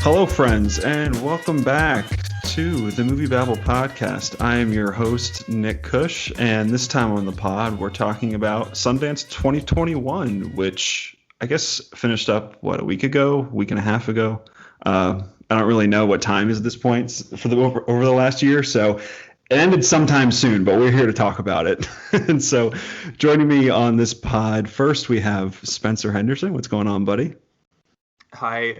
Hello, friends, and welcome back to the MovieBabble podcast. I am your host, Nick Kush, and this time on the pod, we're talking about Sundance 2021, which I guess finished up, a week and a half ago. I don't really know what time is at this point for over the last year, so it ended sometime soon, but we're here to talk about it. And so joining me on this pod, first we have Spencer Henderson. What's going on, buddy? Hi,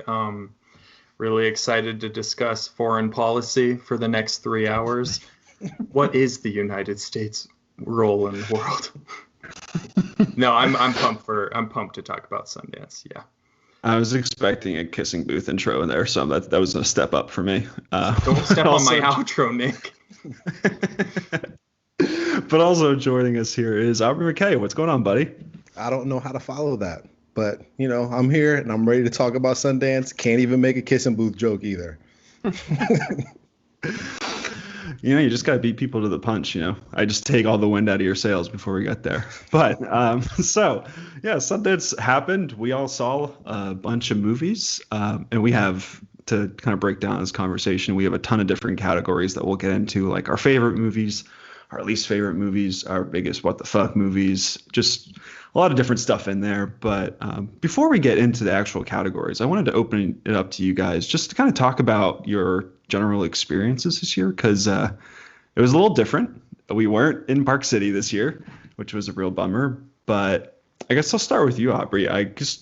really excited to discuss foreign policy for the next 3 hours. What is the United States role in the world? No, I'm pumped to talk about Sundance. Yeah. I was expecting a kissing booth intro in there, so that was a step up for me. Don't step on my outro, Nick. But also joining us here is Aubrey McKay. What's going on, buddy? I don't know how to follow that. But, I'm here and I'm ready to talk about Sundance. Can't even make a kissing booth joke either. You just got to beat people to the punch, I just take all the wind out of your sails before we get there. But Sundance happened. We all saw a bunch of movies. And we have, to kind of break down this conversation, we have a ton of different categories that we'll get into, like our favorite movies, our least favorite movies, our biggest what the fuck movies, just a lot of different stuff in there. But before we get into the actual categories, I wanted to open it up to you guys just to kind of talk about your general experiences this year, because it was a little different. We weren't in Park City this year, which was a real bummer. But I guess I'll start with you, Aubrey.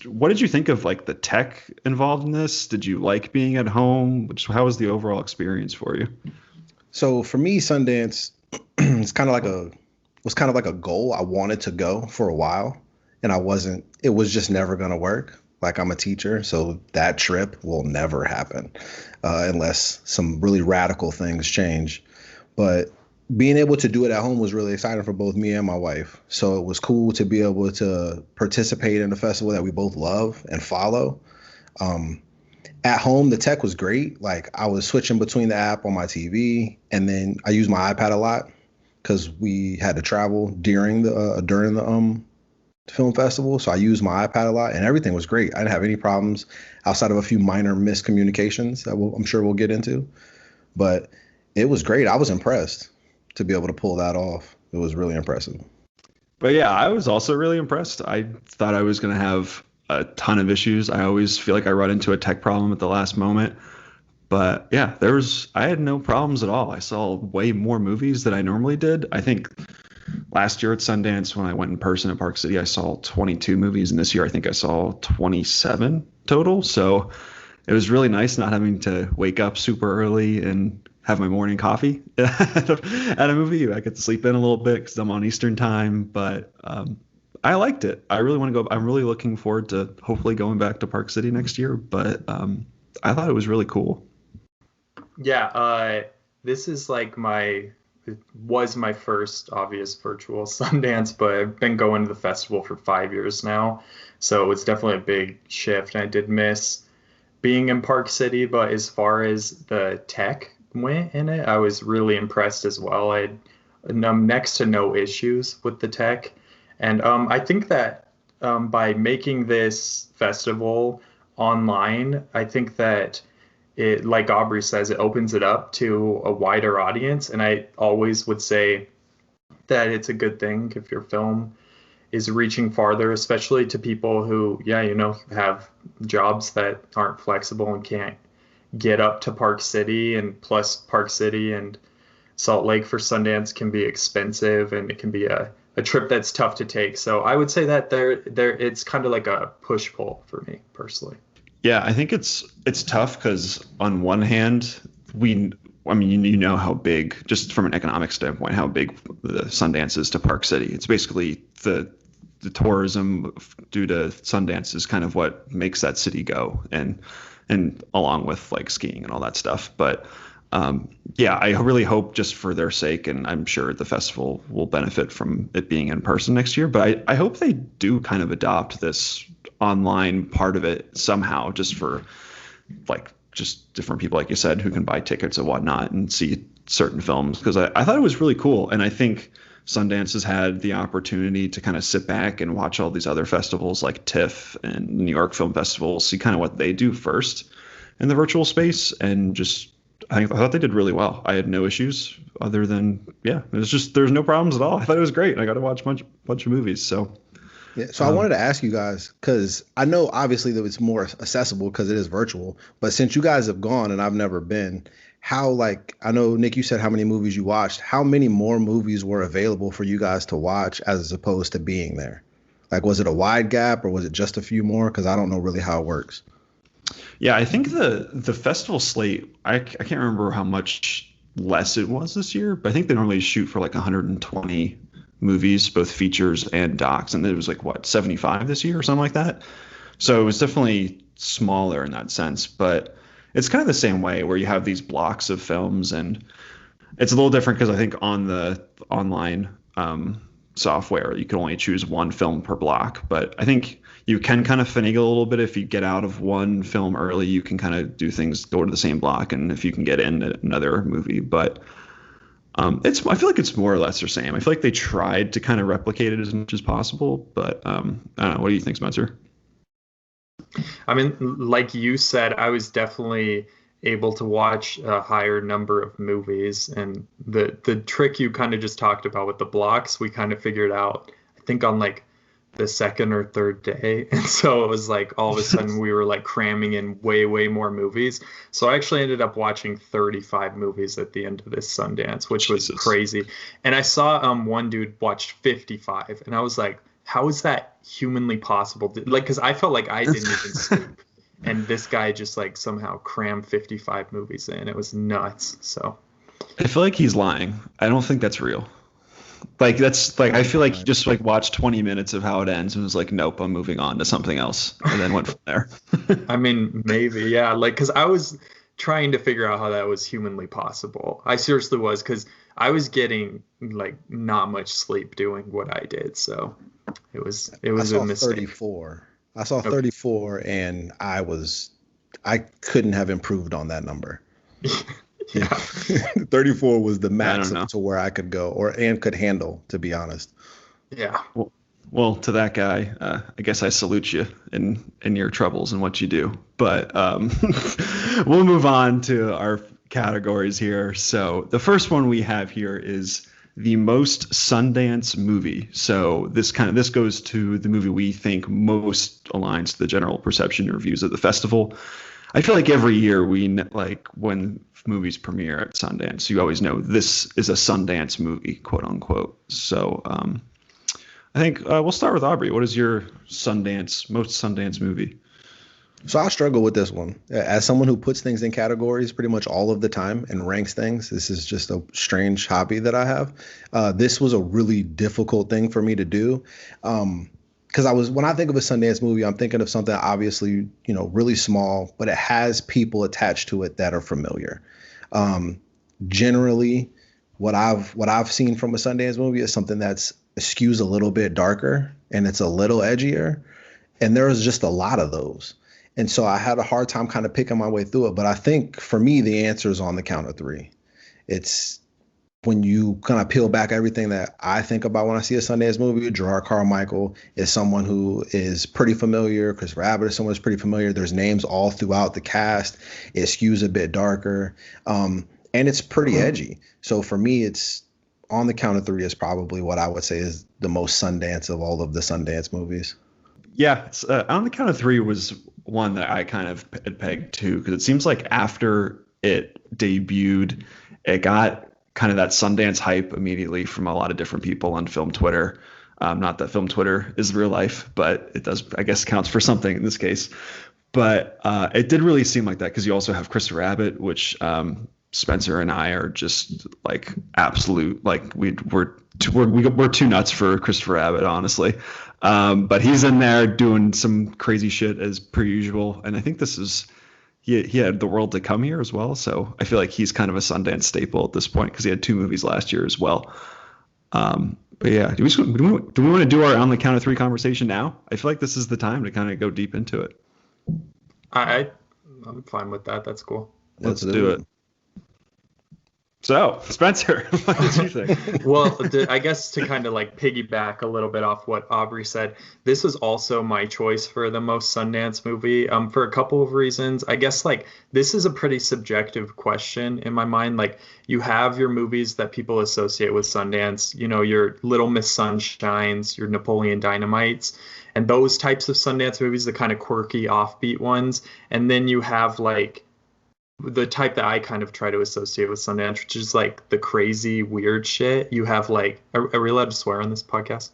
What did you think of like the tech involved in this? Did you like being at home? How was the overall experience for you? So for me, Sundance was kind of like a goal. I wanted to go for a while, and it was just never going to work. Like, I'm a teacher, so that trip will never happen unless some really radical things change. But being able to do it at home was really exciting for both me and my wife. So it was cool to be able to participate in a festival that we both love and follow. At home, the tech was great. Like, I was switching between the app on my TV, and then I used my iPad a lot because we had to travel during the film festival. So I used my iPad a lot, and everything was great. I didn't have any problems outside of a few minor miscommunications that I'm sure we'll get into. But it was great. I was impressed to be able to pull that off. It was really impressive. But yeah, I was also really impressed. I thought I was going to have a ton of issues. I always feel like I run into a tech problem at the last moment. But yeah, I had no problems at all. I saw way more movies than I normally did. I think last year at Sundance, when I went in person at Park City, I saw 22 movies. And this year, I think I saw 27 total. So it was really nice not having to wake up super early and have my morning coffee at a movie. I get to sleep in a little bit because I'm on Eastern time. But I liked it. I really want to go. I'm really looking forward to hopefully going back to Park City next year. But I thought it was really cool. Yeah, this is like it was my first obvious virtual Sundance, but I've been going to the festival for 5 years now. So it's definitely a big shift. And I did miss being in Park City, but as far as the tech went in it, I was really impressed as well. I had next to no issues with the tech. And I think that by making this festival online, I think that it, like Aubrey says, it opens it up to a wider audience. And I always would say that it's a good thing if your film is reaching farther, especially to people who, have jobs that aren't flexible and can't get up to Park City. And plus, Park City and Salt Lake for Sundance can be expensive, and it can be a trip that's tough to take. So I would say that it's kind of like a push-pull for me personally. Yeah, I think it's tough because on one hand, how big, just from an economic standpoint, how big the Sundance is to Park City. It's basically the tourism due to Sundance is kind of what makes that city go, and along with like skiing and all that stuff. But I really hope, just for their sake, and I'm sure the festival will benefit from it being in person next year, but I hope they do kind of adopt this online part of it somehow, just for like just different people, like you said, who can buy tickets and whatnot and see certain films, because I thought it was really cool. And I think Sundance has had the opportunity to kind of sit back and watch all these other festivals like TIFF and New York Film Festival, see kind of what they do first, in the virtual space, and just I thought they did really well. I had no issues other than there's no problems at all. I thought it was great. I got to watch a bunch of movies. So yeah, so I wanted to ask you guys, because I know obviously that it's more accessible because it is virtual, but since you guys have gone and I've never been, how, like, I know Nick, you said how many movies you watched. How many more movies were available for you guys to watch as opposed to being there? Like, was it a wide gap or was it just a few more? Because I don't know really how it works. Yeah, I think the festival slate, I can't remember how much less it was this year, but I think they normally shoot for like 120 movies, both features and docs, and it was like 75 this year or something like that. So it was definitely smaller in that sense, but it's kind of the same way where you have these blocks of films, and it's a little different because I think on the online software you can only choose one film per block, but I think you can kind of finagle a little bit. If you get out of one film early, you can kind of do things, go to the same block, and if you can get in another movie. But I feel like it's more or less the same. I feel like they tried to kind of replicate it as much as possible, but I don't know. What do you think, Spencer? I mean, like you said, I was definitely able to watch a higher number of movies, and the trick you kind of just talked about with the blocks, we kind of figured out, I think, on like the second or third day. And so it was like all of a sudden we were like cramming in way more movies. So I actually ended up watching 35 movies at the end of this Sundance, which was crazy. And I saw one dude watched 55, and I was like, how is that humanly possible? Like, because I felt like I didn't even sleep, and this guy just like somehow crammed 55 movies in. It was nuts. So I feel like he's lying. I don't think that's real. Like, that's like, I feel like he just like watched 20 minutes of how it ends and was like, nope, I'm moving on to something else, and then went from there. I mean, maybe, yeah. Like, because I was trying to figure out how that was humanly possible. I seriously was, because I was getting like not much sleep doing what I did. So it was a mistake. 34. I saw 34, and I couldn't have improved on that number. Yeah. 34 was the max to where I could go and could handle, to be honest. Yeah. Well, to that guy, I guess I salute you in your troubles and what you do. But we'll move on to our categories here. So the first one we have here is the most Sundance movie. So this goes to the movie we think most aligns to the general perception and reviews of the festival. I feel like every year when movies premiere at Sundance, you always know this is a Sundance movie, quote unquote. So I think we'll start with Aubrey. What is your most Sundance movie? So I struggle with this one. As someone who puts things in categories pretty much all of the time and ranks things, this is just a strange hobby that I have. This was a really difficult thing for me to do. Because when I think of a Sundance movie, I'm thinking of something obviously, really small, but it has people attached to it that are familiar. Generally, what I've seen from a Sundance movie is something that's skews a little bit darker and it's a little edgier, and there's just a lot of those. And so I had a hard time kind of picking my way through it. But I think for me, the answer is on the count of three. It's when you kind of peel back everything that I think about when I see a Sundance movie. Gerard Carmichael is someone who is pretty familiar. Christopher Abbott is someone who's pretty familiar. There's names all throughout the cast. It skews a bit darker, and it's pretty edgy. So for me, it's on the count of three is probably what I would say is the most Sundance of all of the Sundance movies. Yeah, on the count of three was one that I kind of had pegged too, because it seems like after it debuted, it got kind of that Sundance hype immediately from a lot of different people on film Twitter. Not that film Twitter is real life, but it does, I guess, counts for something in this case. But it did really seem like that, because you also have Christopher Abbott, which Spencer and I are just like absolute, like we're too nuts for Christopher Abbott, honestly. But he's in there doing some crazy shit as per usual, and I think this is. He had The World to Come here as well, so I feel like he's kind of a Sundance staple at this point because he had 2 movies last year as well. But yeah, do we want to do our on the count of three conversation now? I feel like this is the time to kind of go deep into it. I'm fine with that. That's cool. Let's do it. So, Spencer, what did you think? Well, I guess to kind of like piggyback a little bit off what Aubrey said, this was also my choice for the most Sundance movie, for a couple of reasons. I guess like this is a pretty subjective question in my mind. Like you have your movies that people associate with Sundance, you know, your Little Miss Sunshines, your Napoleon Dynamites, and those types of Sundance movies, the kind of quirky, offbeat ones. And then you have like the type that I kind of try to associate with Sundance, which is like the crazy, weird shit. You have like, are we allowed to swear on this podcast?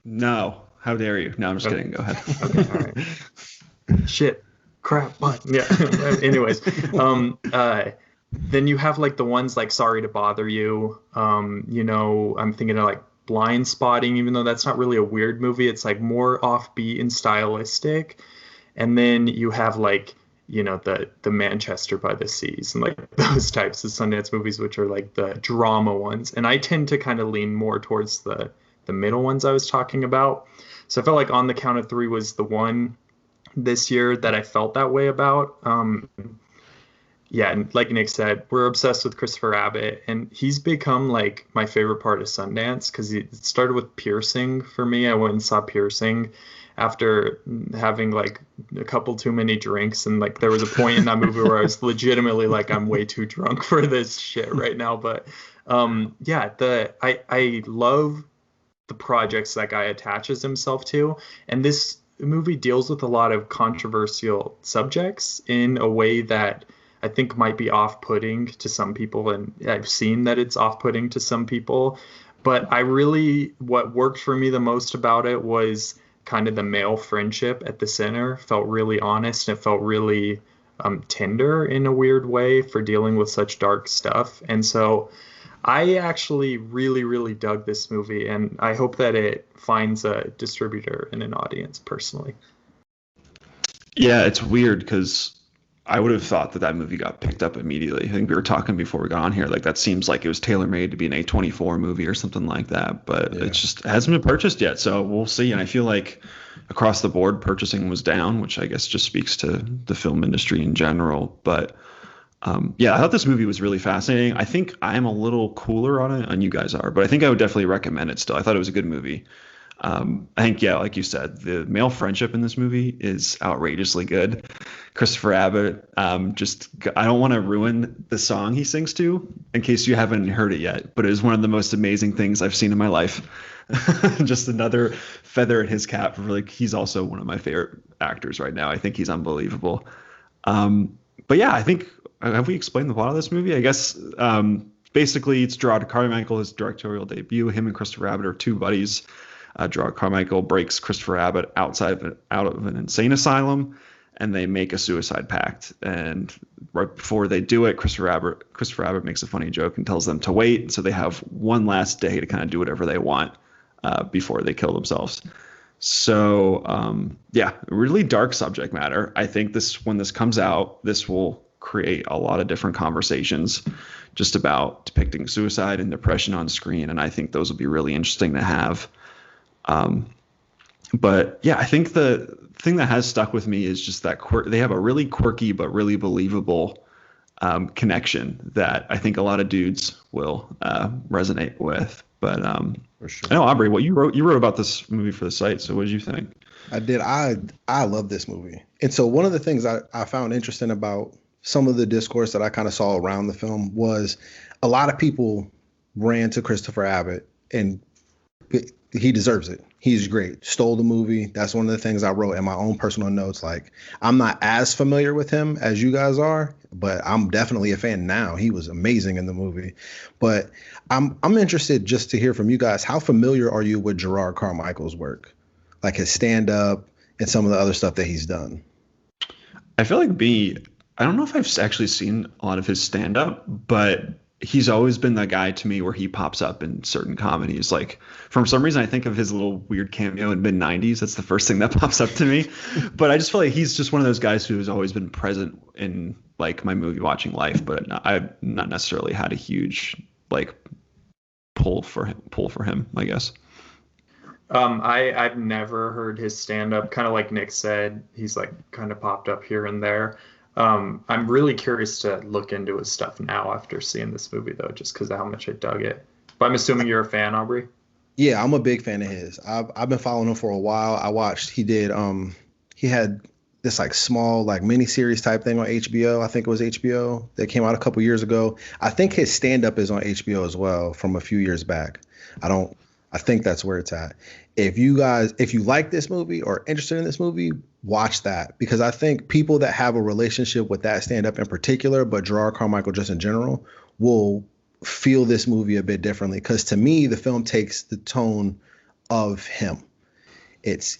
No. How dare you? No, I'm just kidding. Go ahead. Okay, all right. Shit. Crap. But yeah. Anyways, then you have like the ones like Sorry to Bother You. You know, I'm thinking of like Blind Spotting, even though that's not really a weird movie. It's like more offbeat and stylistic. And then you have like, you know, the Manchester by the Seas and like those types of Sundance movies, which are like the drama ones. And I tend to kind of lean more towards the middle ones I was talking about. So I felt like On the Count of Three was the one this year that I felt that way about. Yeah, and like Nick said, we're obsessed with Christopher Abbott, and he's become like my favorite part of Sundance because it started with Piercing for me. I went and saw Piercing after having like a couple too many drinks, and like there was a point in that movie where I was legitimately like, I'm way too drunk for this shit right now. But yeah, I love the projects that guy attaches himself to, and this movie deals with a lot of controversial subjects in a way that I think might be off-putting to some people, and I've seen that it's off-putting to some people. But what worked for me the most about it was kind of the male friendship at the center. Felt really honest, and it felt really tender in a weird way for dealing with such dark stuff. And so I actually really, really dug this movie, and I hope that it finds a distributor and an audience personally. Yeah, it's weird because I would have thought that movie got picked up immediately. I think we were talking before we got on here. Like that seems like it was tailor-made to be an A24 movie or something like that. But it hasn't been purchased yet, so we'll see. And I feel like across the board, purchasing was down, which I guess just speaks to the film industry in general. But yeah, I thought this movie was really fascinating. I think I'm a little cooler on it, and you guys are, but I think I would definitely recommend it still. I thought it was a good movie. I think, yeah, like you said, the male friendship in this movie is outrageously good. Christopher Abbott, I don't want to ruin the song he sings to in case you haven't heard it yet, but it is one of the most amazing things I've seen in my life. Just another feather in his cap. Like, he's also one of my favorite actors right now. I think he's unbelievable. But yeah, I think, have we explained the plot of this movie? I guess basically it's Gerard Carmichael, his directorial debut. Him and Christopher Abbott are two buddies. Gerard Carmichael breaks Christopher Abbott out of an insane asylum, and they make a suicide pact. And right before they do it, Christopher Abbott makes a funny joke and tells them to wait. So they have one last day to kind of do whatever they want before they kill themselves. So yeah, really dark subject matter. I think when this comes out, this will create a lot of different conversations just about depicting suicide and depression on screen, and I think those will be really interesting to have. But yeah, I think the thing that has stuck with me is just that they have a really quirky but really believable connection that I think a lot of dudes will resonate with. But for sure. I know, Aubrey, what you wrote about this movie for the site. So what did you think? I did. I love this movie. And so one of the things I found interesting about some of the discourse that I kind of saw around the film was a lot of people ran to Christopher Abbott, and he deserves it. He's great. Stole the movie. That's one of the things I wrote in my own personal notes. Like, I'm not as familiar with him as you guys are, but I'm definitely a fan now. He was amazing in the movie. But I'm interested just to hear from you guys. How familiar are you with Gerard Carmichael's work? Like his stand-up and some of the other stuff that he's done? I feel like I don't know if I've actually seen a lot of his stand-up, but he's always been the guy to me where he pops up in certain comedies. Like, for some reason, I think of his little weird cameo in mid-90s. That's the first thing that pops up to me. But I just feel like he's just one of those guys who has always been present in like my movie watching life, but I've not necessarily had a huge like pull for him, I guess. I've never heard his stand-up. Kind of like Nick said, he's like kind of popped up here and there. I'm really curious to look into his stuff now after seeing this movie, though, just because of how much I dug it. But I'm assuming you're a fan, Aubrey. Yeah, I'm a big fan of his. I've been following him for a while. I watched he had this like small like mini series type thing on HBO. I think it was HBO that came out a couple years ago. I think his stand up is on HBO as well from a few years back. I think that's where it's at. If you like this movie or interested in this movie, watch that, because I think people that have a relationship with that stand up in particular, but Gerard Carmichael just in general, will feel this movie a bit differently, because to me the film takes the tone of him.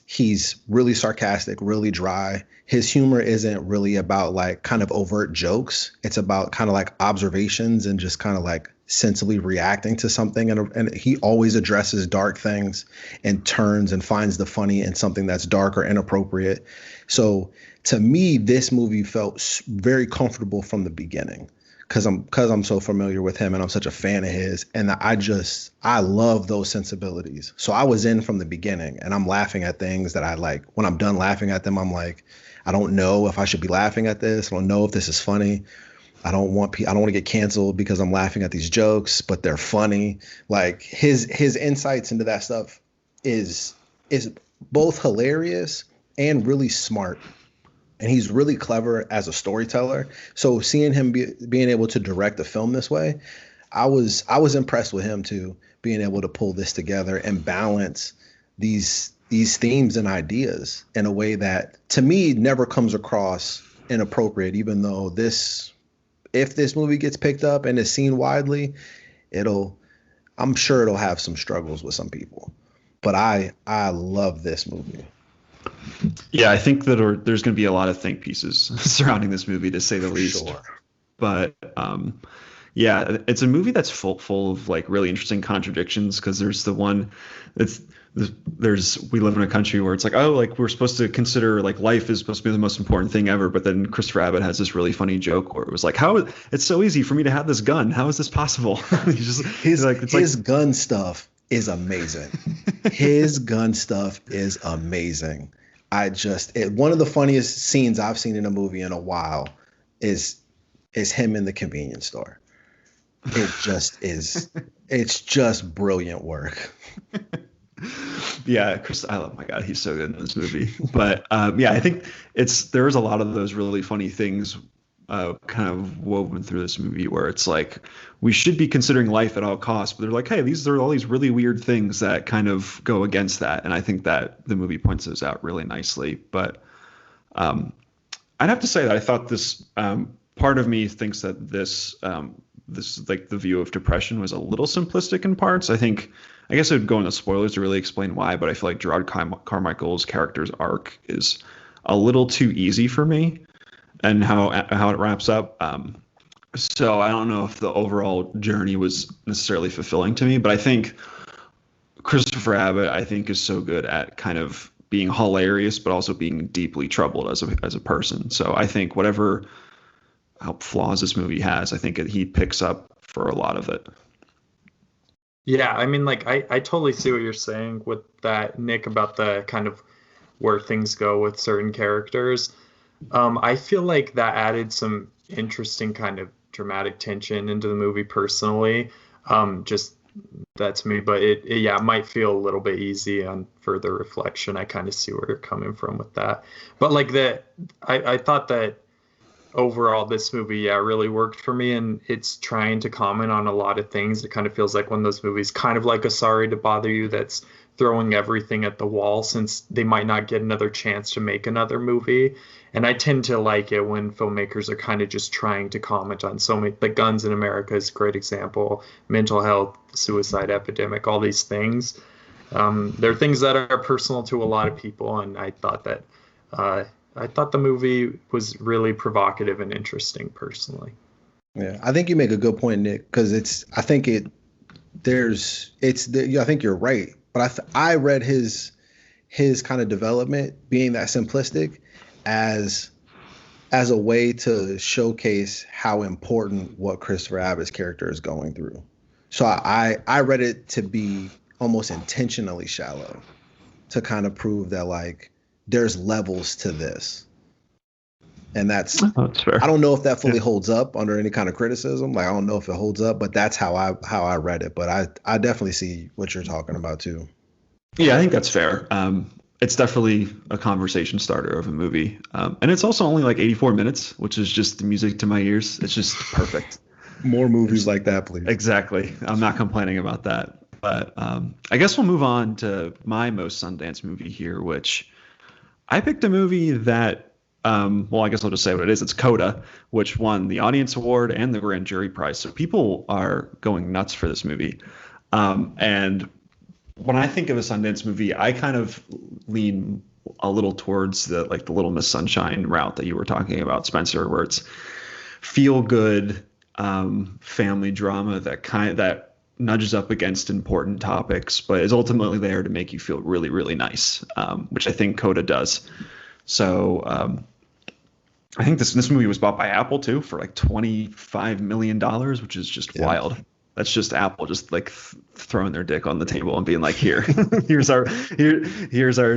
He's really sarcastic, really dry. His humor isn't really about like kind of overt jokes. It's about kind of like observations and just kind of like sensibly reacting to something. And he always addresses dark things and turns and finds the funny in something that's dark or inappropriate. So to me, this movie felt very comfortable from the beginning, because I'm so familiar with him and I'm such a fan of his, and I love those sensibilities. So I was in from the beginning, and I'm laughing at things that I like. When I'm done laughing at them, I'm like, I don't know if I should be laughing at this. I don't know if this is funny. I don't want to get canceled because I'm laughing at these jokes, but they're funny. Like his insights into that stuff is both hilarious and really smart. And he's really clever as a storyteller. So seeing him being able to direct a film this way, I was impressed with him too, being able to pull this together and balance these themes and ideas in a way that to me never comes across inappropriate, even though if this movie gets picked up and is seen widely, I'm sure it'll have some struggles with some people. But I love this movie. Yeah, I think that there's going to be a lot of think pieces surrounding this movie, to say the least. Sure. But yeah, it's a movie that's full of like really interesting contradictions, because there's the one we live in a country where it's like, oh, like we're supposed to consider like life is supposed to be the most important thing ever, but then Christopher Abbott has this really funny joke where it was like, it's so easy for me to have this gun, how is this possible? His gun stuff is amazing. His gun stuff is amazing. One of the funniest scenes I've seen in a movie in a while is him in the convenience store. It just is. It's just brilliant work. Yeah, Chris, my God, he's so good in this movie. But yeah, I think there's a lot of those really funny things kind of woven through this movie, where it's like we should be considering life at all costs, but they're like, hey, these are all these really weird things that kind of go against that, and I think that the movie points those out really nicely. But I'd have to say that I thought this part of me thinks that this like the view of depression was a little simplistic in parts. I guess I would go into spoilers to really explain why, but I feel like Gerard Carmichael's character's arc is a little too easy for me, and how it wraps up. So I don't know if the overall journey was necessarily fulfilling to me, but I think Christopher Abbott, is so good at kind of being hilarious, but also being deeply troubled as a person. So I think whatever flaws this movie has, I think he picks up for a lot of it. Yeah, I mean, like, I totally see what you're saying with that, Nick, about the kind of where things go with certain characters. I feel like that added some interesting kind of dramatic tension into the movie personally. Just that's me, but it might feel a little bit easy on further reflection. I kind of see where you're coming from with that. But like I thought that overall this movie really worked for me, and it's trying to comment on a lot of things. It kind of feels like one of those movies, kind of like a Sorry to Bother You, that's throwing everything at the wall since they might not get another chance to make another movie. And I tend to like it when filmmakers are kind of just trying to comment on so many, like Guns in America is a great example, mental health, suicide epidemic, all these things. They're things that are personal to a lot of people, and I thought the movie was really provocative and interesting personally. Yeah, I think you make a good point, Nick, because I think you're right. But I read his kind of development being that simplistic as a way to showcase how important what Christopher Abbott's character is going through. So I read it to be almost intentionally shallow, to kind of prove that like there's levels to this. And that's Oh, that's fair. I don't know if that fully holds up under any kind of criticism. Like I don't know if it holds up, but that's how I read it. But I definitely see what you're talking about too. Yeah, I think that's fair. It's definitely a conversation starter of a movie. And it's also only like 84 minutes, which is just the music to my ears. It's just perfect. More movies like that, please. Exactly. I'm not complaining about that. But I guess we'll move on to my most Sundance movie here, which I picked a movie that, well, I guess I'll just say what it is. It's Coda, which won the Audience Award and the Grand Jury Prize. So people are going nuts for this movie. And when I think of a Sundance movie, I kind of lean a little towards the Little Miss Sunshine route that you were talking about, Spencer, where it's feel good family drama that nudges up against important topics, but is ultimately there to make you feel really, really nice, which I think Coda does. So I think this movie was bought by Apple too for like $25 million, which is just wild. That's just Apple just like throwing their dick on the table and being like, here's our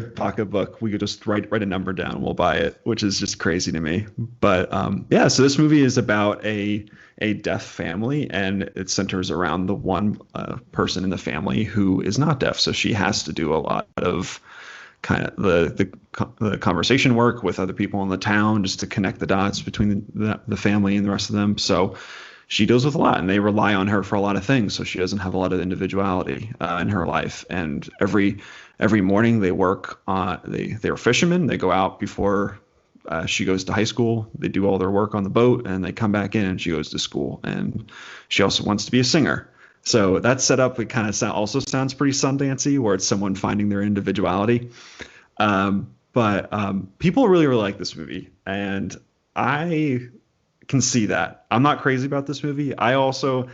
pocketbook. We could just write a number down. We'll buy it, which is just crazy to me. But yeah, so this movie is about a deaf family, and it centers around the one person in the family who is not deaf. So she has to do a lot of kind of the conversation work with other people in the town just to connect the dots between the family and the rest of them. So she deals with a lot, and they rely on her for a lot of things. So she doesn't have a lot of individuality in her life. And every morning they work on, they're fishermen. They go out before she goes to high school. They do all their work on the boat, and they come back in, and she goes to school. And she also wants to be a singer. So that setup, it kind of also sounds pretty Sundancey, where it's someone finding their individuality. But people really, really like this movie, and I can see that. I'm not crazy about this movie. I also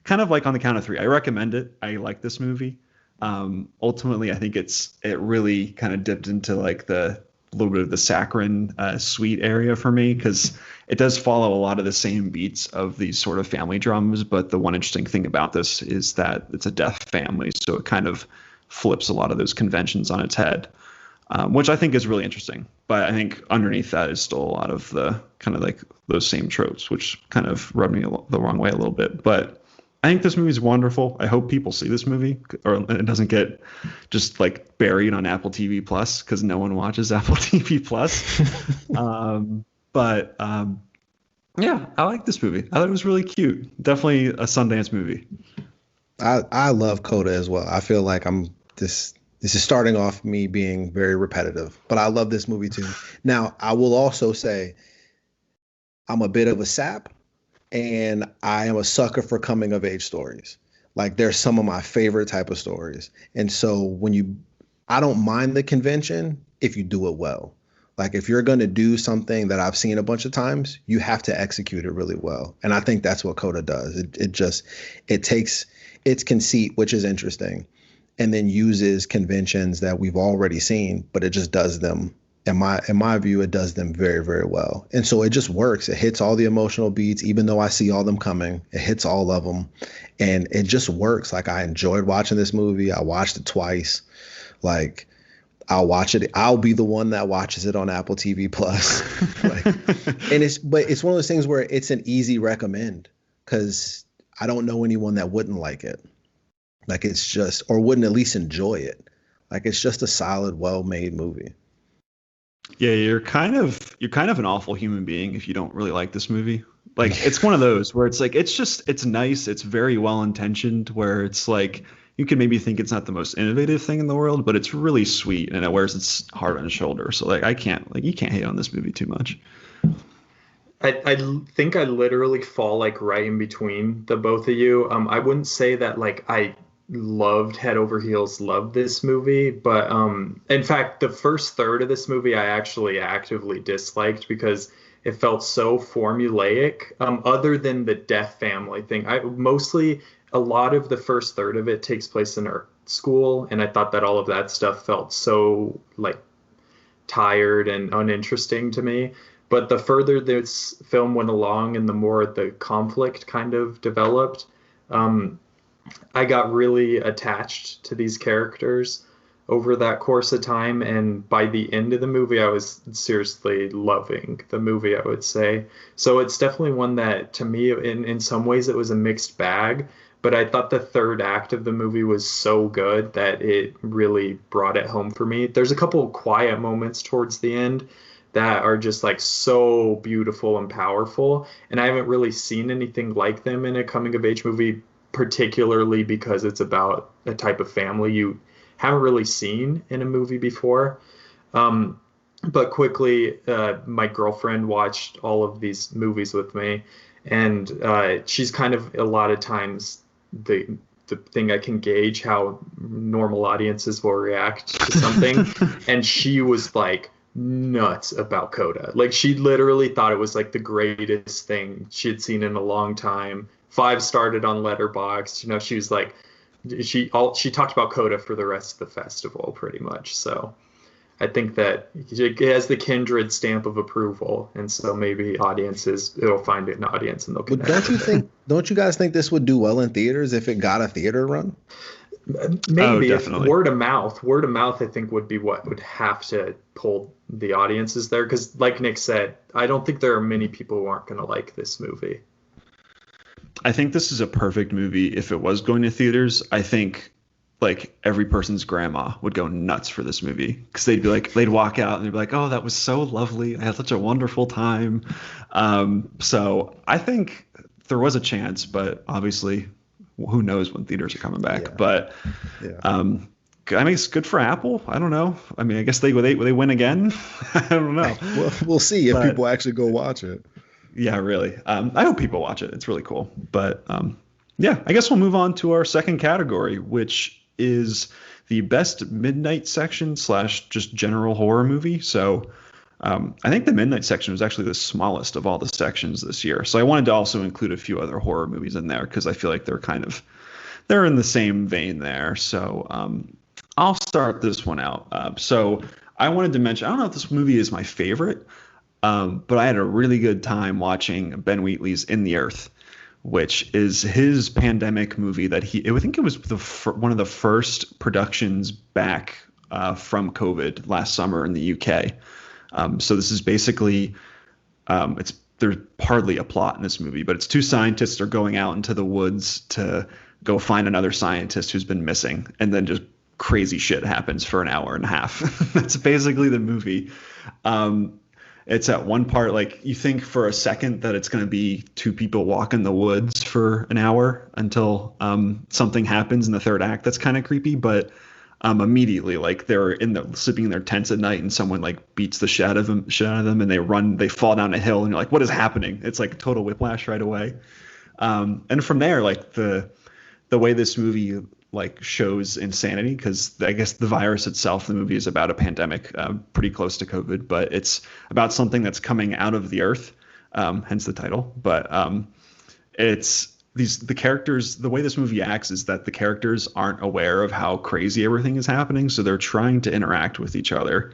kind of like on the count of three, I recommend it. I like this movie. Ultimately, I think it really kind of dipped into like the little bit of the saccharine sweet area for me, because it does follow a lot of the same beats of these sort of family dramas. But the one interesting thing about this is that it's a deaf family, so it kind of flips a lot of those conventions on its head, which I think is really interesting. But I think underneath that is still a lot of the kind of like those same tropes, which kind of rubbed me the wrong way a little bit. But I think this movie is wonderful. I hope people see this movie, or it doesn't get just like buried on Apple TV Plus, because no one watches Apple TV Plus. But yeah, I like this movie. I thought it was really cute. Definitely a Sundance movie. I love Coda as well. I feel like this is starting off me being very repetitive, but I love this movie too. Now, I will also say I'm a bit of a sap, and I am a sucker for coming of age stories. Like, they're some of my favorite type of stories. And so I don't mind the convention if you do it well. Like, if you're going to do something that I've seen a bunch of times, you have to execute it really well. And I think that's what Coda does. It takes its conceit, which is interesting, and then uses conventions that we've already seen, but it just does them. In my view, it does them very, very well. And so it just works. It hits all the emotional beats, even though I see all them coming. It hits all of them. And it just works. Like, I enjoyed watching this movie. I watched it twice. Like, I'll watch it. I'll be the one that watches it on Apple TV Plus. But it's one of those things where it's an easy recommend, because I don't know anyone that wouldn't like it. Like, it's just, or wouldn't at least enjoy it. Like, it's just a solid, well-made movie. Yeah, you're kind of an awful human being if you don't really like this movie. Like, it's one of those where it's like, it's nice, it's very well intentioned, where it's like you could maybe think it's not the most innovative thing in the world, but it's really sweet, and it wears its heart on its shoulder. So like, you can't hate on this movie too much. I think I literally fall like right in between the both of you. I wouldn't say that like I head over heels loved this movie, but in fact the first third of this movie I actually actively disliked, because it felt so formulaic, other than the deaf family thing. A lot of the first third of it takes place in art school, and I thought that all of that stuff felt so like tired and uninteresting to me. But the further this film went along and the more the conflict kind of developed, I got really attached to these characters. over that course of time. And by the end of the movie, I was seriously loving the movie, I would say. So it's definitely one that, to me, in some ways, it was a mixed bag. But I thought the third act of the movie was so good that it really brought it home for me. There's a couple of quiet moments towards the end that are just like so beautiful and powerful. And I haven't really seen anything like them in a coming of age movie, particularly because it's about a type of family you haven't really seen in a movie before. But quickly, my girlfriend watched all of these movies with me, and she's kind of a lot of times the thing I can gauge how normal audiences will react to something. And she was like nuts about Coda. Like, she literally thought it was like the greatest thing she had seen in a long time. 5-starred it on Letterboxd. You know, she was like, she talked about Coda for the rest of the festival pretty much. So I think that it has the kindred stamp of approval, and so maybe it'll find an audience and they'll connect. But don't you guys think this would do well in theaters if it got a theater run? Maybe. If word of mouth, I think would be what would have to pull the audiences there. Because like Nick said, I don't think there are many people who aren't going to like this movie. I think this is a perfect movie if it was going to theaters. I think like every person's grandma would go nuts for this movie, because they'd walk out and they'd be like, oh, that was so lovely. I had such a wonderful time. So I think there was a chance, but obviously who knows when theaters are coming back. Yeah. But I mean, it's good for Apple. I don't know. I mean, I guess they win again. I don't know. Well, we'll see if people actually go watch it. Yeah, really. I hope people watch it. It's really cool. But yeah, I guess we'll move on to our second category, which is the best midnight section / just general horror movie. So I think the midnight section was actually the smallest of all the sections this year. So I wanted to also include a few other horror movies in there, because I feel like they're in the same vein there. So I'll start this one out. So I wanted to mention, I don't know if this movie is my favorite, but I had a really good time watching Ben Wheatley's In the Earth, which is his pandemic movie that I think it was one of the first productions back from COVID last summer in the UK. So this is basically, there's hardly a plot in this movie, but it's two scientists are going out into the woods to go find another scientist who's been missing, and then just crazy shit happens for an hour and a half. That's basically the movie. It's at one part, like, you think for a second that it's going to be two people walk in the woods for an hour until something happens in the third act. That's kind of creepy, but immediately, like, they're sleeping in their tents at night, and someone like beats the shit out of them, and they fall down a hill, and you're like, what is happening? It's like total whiplash right away. And from there, like, the way this movie like shows insanity, because I guess the virus itself, the movie is about a pandemic pretty close to COVID, but it's about something that's coming out of the earth, hence the title. But it's the characters, the way this movie acts is that the characters aren't aware of how crazy everything is happening, so they're trying to interact with each other,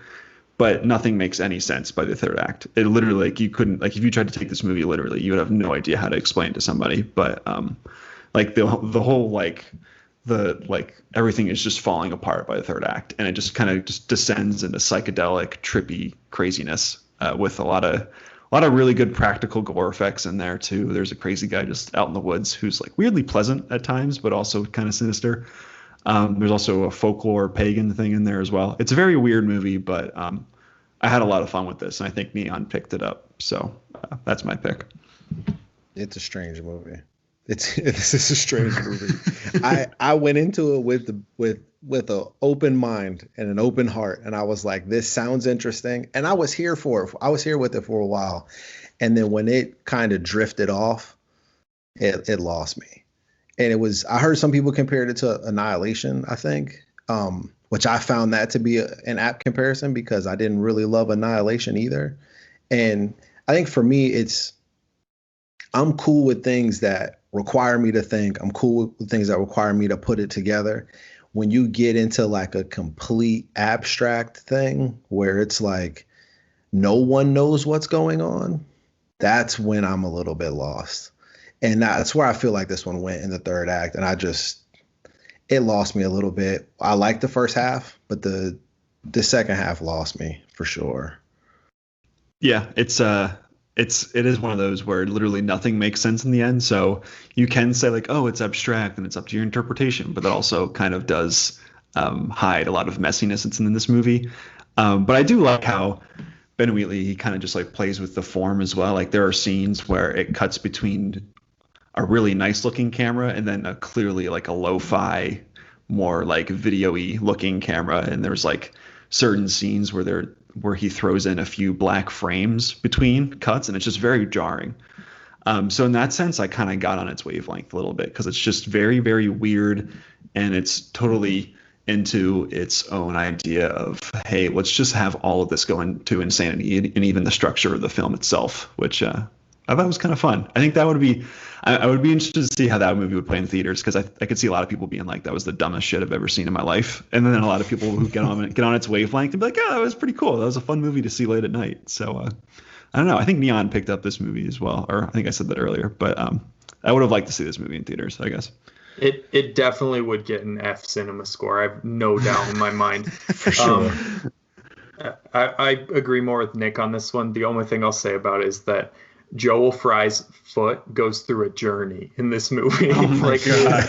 but nothing makes any sense by the third act. It literally, like, you couldn't, like, if you tried to take this movie literally, you would have no idea how to explain it to somebody. But like the whole everything is just falling apart by the third act, and it just kind of just descends into psychedelic, trippy craziness with a lot of really good practical gore effects in there too. There's a crazy guy just out in the woods who's like weirdly pleasant at times, but also kind of sinister. There's also a folklore pagan thing in there as well. It's a very weird movie, but I had a lot of fun with this, and I think Neon picked it up. So that's my pick. It's a strange movie. This is a strange movie. I went into it with an open mind and an open heart, and I was like, this sounds interesting, and I was here for it. I was here with it for a while, and then when it kind of drifted off, it lost me. And I heard some people compared it to Annihilation, I think, which I found that to be an apt comparison, because I didn't really love Annihilation either. And I think for me, I'm cool with things that require me to think. I'm cool with things that require me to put it together. When you get into like a complete abstract thing where it's like no one knows what's going on, that's when I'm a little bit lost. And that's where I feel like this one went in the third act. And it lost me a little bit. I liked the first half, but the second half lost me for sure. Yeah, it is one of those where literally nothing makes sense in the end. So you can say like, oh, it's abstract and it's up to your interpretation, but that also kind of does hide a lot of messiness that's in this movie. But I do like how Ben Wheatley, he kind of just like plays with the form as well. Like there are scenes where it cuts between a really nice looking camera and then a clearly like a lo-fi, more like video-y looking camera. And there's like certain scenes where he throws in a few black frames between cuts, and it's just very jarring. So in that sense, I kind of got on its wavelength a little bit because it's just very, very weird, and it's totally into its own idea of, hey, let's just have all of this go into insanity, and even the structure of the film itself, which I thought was kind of fun. I think that would be, I would be interested to see how that movie would play in theaters, because I could see a lot of people being like, that was the dumbest shit I've ever seen in my life. And then a lot of people who get on its wavelength and be like, oh, that was pretty cool. That was a fun movie to see late at night. So I don't know. I think Neon picked up this movie as well, or I think I said that earlier, but I would have liked to see this movie in theaters, I guess. It definitely would get an F cinema score. I have no doubt in my mind. For sure. I agree more with Nick on this one. The only thing I'll say about it is that Joel Fry's foot goes through a journey in this movie. Oh my God.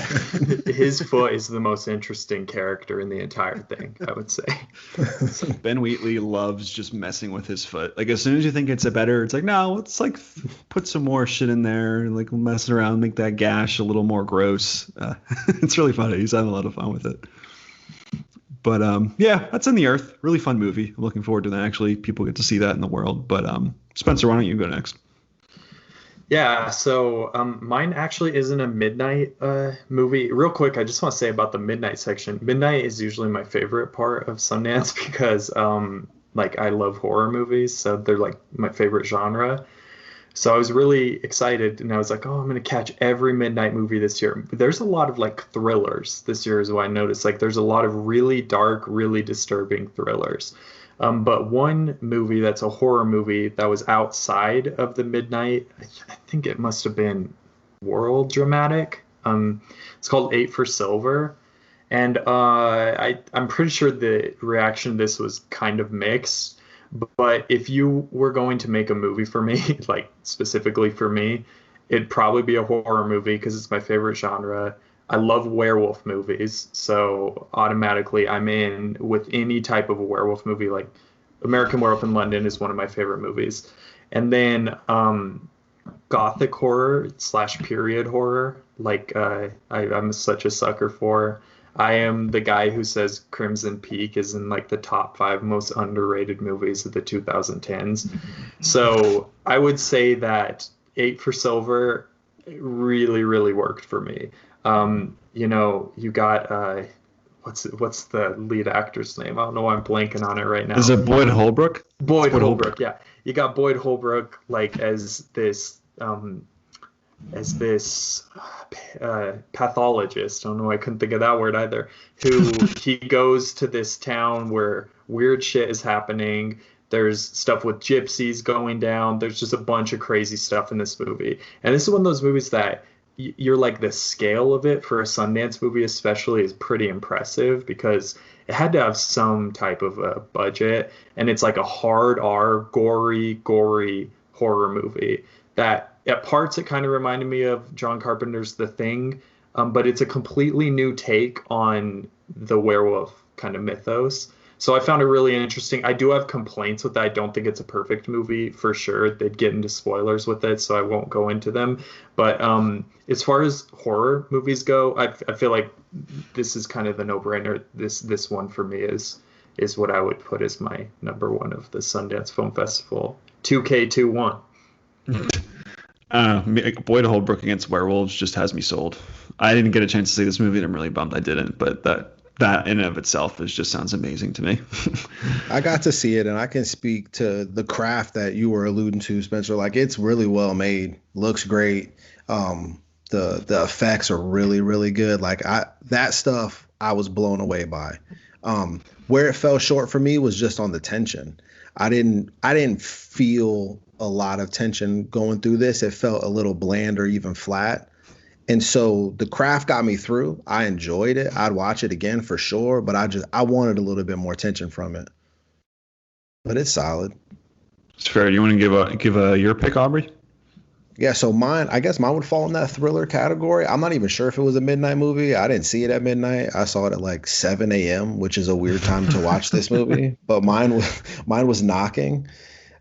His foot is the most interesting character in the entire thing, I would say. Ben Wheatley loves just messing with his foot. Like as soon as you think it's better, it's like, no, let's like put some more shit in there, like mess around, make that gash a little more gross. It's really funny. He's having a lot of fun with it. But yeah, that's In the Earth. Really fun movie. I'm looking forward to that. Actually, people get to see that in the world. But Spencer, why don't you go next? Yeah, so mine actually isn't a midnight movie. Real quick, I just want to say about the midnight section. Midnight is usually my favorite part of Sundance because like I love horror movies, so they're like my favorite genre. So I was really excited, and I was like, oh, I'm going to catch every midnight movie this year. There's a lot of like thrillers this year is what I noticed. Like there's a lot of really dark, really disturbing thrillers. But one movie that's a horror movie that was outside of the midnight, I think it must have been World Dramatic. It's called 8 for Silver. And I'm pretty sure the reaction to this was kind of mixed. But if you were going to make a movie for me, like specifically for me, it'd probably be a horror movie because it's my favorite genre. I love werewolf movies, so automatically I'm in with any type of a werewolf movie. Like American Werewolf in London is one of my favorite movies. And then gothic horror / period horror, like I'm such a sucker for. I am the guy who says Crimson Peak is in like the top 5 most underrated movies of the 2010s. So I would say that 8 for Silver really, really worked for me. You know, you got what's the lead actor's name? I don't know why I'm blanking on it right now. Is it Boyd Holbrook? Boyd Holbrook, yeah. You got Boyd Holbrook like as this pathologist. I don't know, I couldn't think of that word either. Who he goes to this town where weird shit is happening. There's stuff with gypsies going down. There's just a bunch of crazy stuff in this movie. And this is one of those movies that you're like, the scale of it for a Sundance movie especially is pretty impressive because it had to have some type of a budget. And it's like a hard R, gory horror movie that at parts it kind of reminded me of John Carpenter's The Thing. But it's a completely new take on the werewolf kind of mythos. So I found it really interesting. I do have complaints with that. I don't think it's a perfect movie for sure. They'd get into spoilers with it, so I won't go into them. But as far as horror movies go, I feel like this is kind of the no-brainer. This one for me is what I would put as my number one of the Sundance Film Festival. 2K21. Boyd Holbrook against werewolves just has me sold. I didn't get a chance to see this movie, and I'm really bummed I didn't. But that in and of itself just sounds amazing to me. I got to see it, and I can speak to the craft that you were alluding to, Spencer. Like, it's really well made, looks great. The effects are really, really good. Like that stuff I was blown away by. Where it fell short for me was just on the tension. I didn't feel a lot of tension going through this. It felt a little bland or even flat. And so the craft got me through. I enjoyed it. I'd watch it again for sure, but I wanted a little bit more tension from it. But it's solid. It's fair. Do you want to give your pick, Aubrey? Yeah, so I guess mine would fall in that thriller category. I'm not even sure if it was a midnight movie. I didn't see it at midnight. I saw it at like 7 a.m., which is a weird time to watch this movie. But mine was Knocking.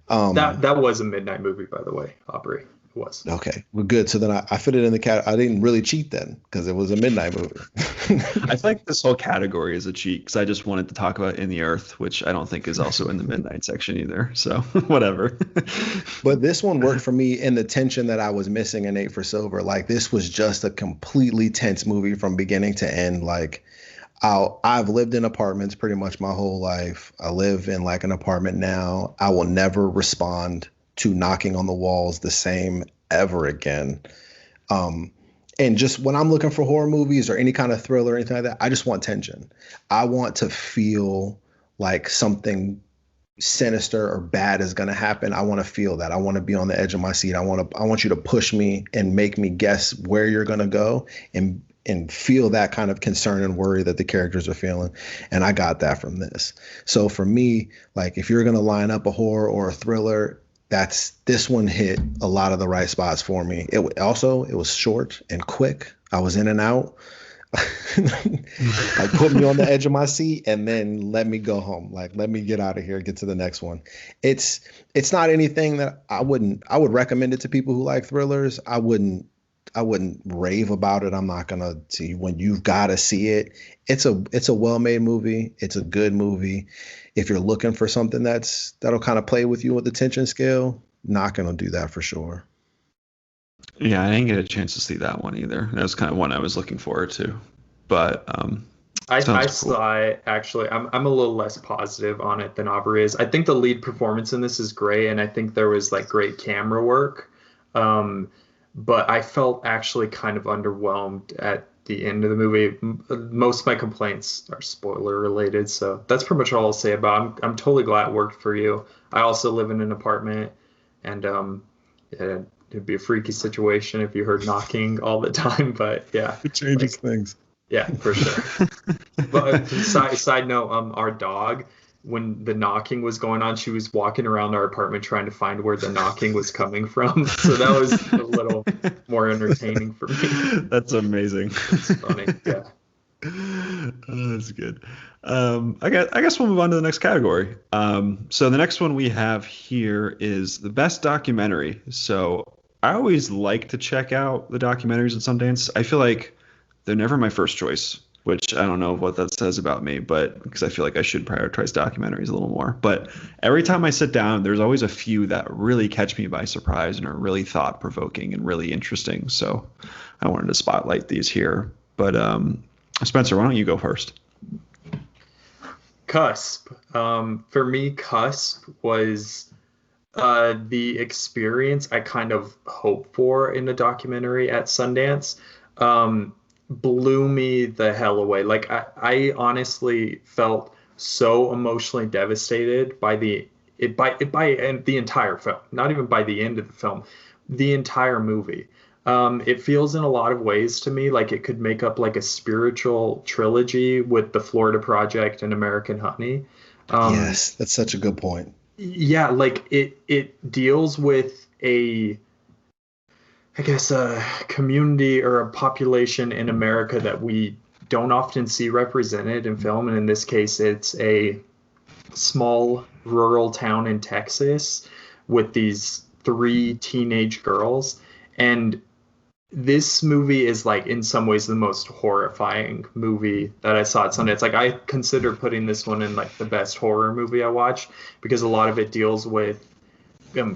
That was a midnight movie, by the way, Aubrey. It was. Okay, we're good. So then I fit it in the cat. I didn't really cheat then because it was a midnight movie. I think this whole category is a cheat because I just wanted to talk about In the Earth, which I don't think is also in the midnight section either. So whatever. But this one worked for me in the tension that I was missing in 8 for Silver. Like this was just a completely tense movie from beginning to end. Like I've lived in apartments pretty much my whole life. I live in like an apartment now. I will never respond to knocking on the walls the same ever again. And just when I'm looking for horror movies or any kind of thriller or anything like that, I just want tension. I want to feel like something sinister or bad is going to happen. I want to feel that. I want to be on the edge of my seat. I want you to push me and make me guess where you're going to go and feel that kind of concern and worry that the characters are feeling. And I got that from this. So for me, like if you're going to line up a horror or a thriller, this one hit a lot of the right spots for me. It was short and quick. I was in and out. Like put me on the edge of my seat and then let me go home. Like let me get out of here, get to the next one. It's not anything that I would recommend it to people who like thrillers. I wouldn't rave about it. I'm not gonna see when you've got to see it. It's a well-made movie. It's a good movie. If you're looking for something that'll kind of play with you with the tension scale, not gonna do that for sure. Yeah, I didn't get a chance to see that one either. That was kind of one I was looking forward to. But I saw it actually. I'm a little less positive on it than Aubrey is. I think the lead performance in this is great, and I think there was like great camera work. But I felt actually kind of underwhelmed at the end of the movie. Most of my complaints are spoiler related, so that's pretty much all I'll say about it. I'm totally glad it worked for you. I also live in an apartment, and it'd be a freaky situation if you heard knocking all the time. But yeah, it changes things. Yeah, for sure. But side note, our dog, when the knocking was going on, she was walking around our apartment trying to find where the knocking was coming from. So that was a little more entertaining for me. That's amazing. It's funny, yeah. Oh, that's good. I guess we'll move on to the next category. So the next one we have here is the best documentary. So I always like to check out the documentaries at Sundance. I feel like they're never my first choice, which I don't know what that says about me, but because I feel like I should prioritize documentaries a little more. But every time I sit down, there's always a few that really catch me by surprise and are really thought-provoking and really interesting. So I wanted to spotlight these here. But Spencer, why don't you go first? Cusp. For me, Cusp was the experience I kind of hoped for in a documentary at Sundance. Blew me the hell away. Like I honestly felt so emotionally devastated by the entire film, not even by the end of the film, the entire movie. It feels in a lot of ways to me like it could make up like a spiritual trilogy with the Florida Project and American Honey. Yes, that's such a good point. Yeah, like it deals with a community or a population in America that we don't often see represented in film. And in this case, it's a small rural town in Texas with these 3 teenage girls. And this movie is like in some ways the most horrifying movie that I saw at Sundance. Like I consider putting this one in like the best horror movie I watched because a lot of it deals with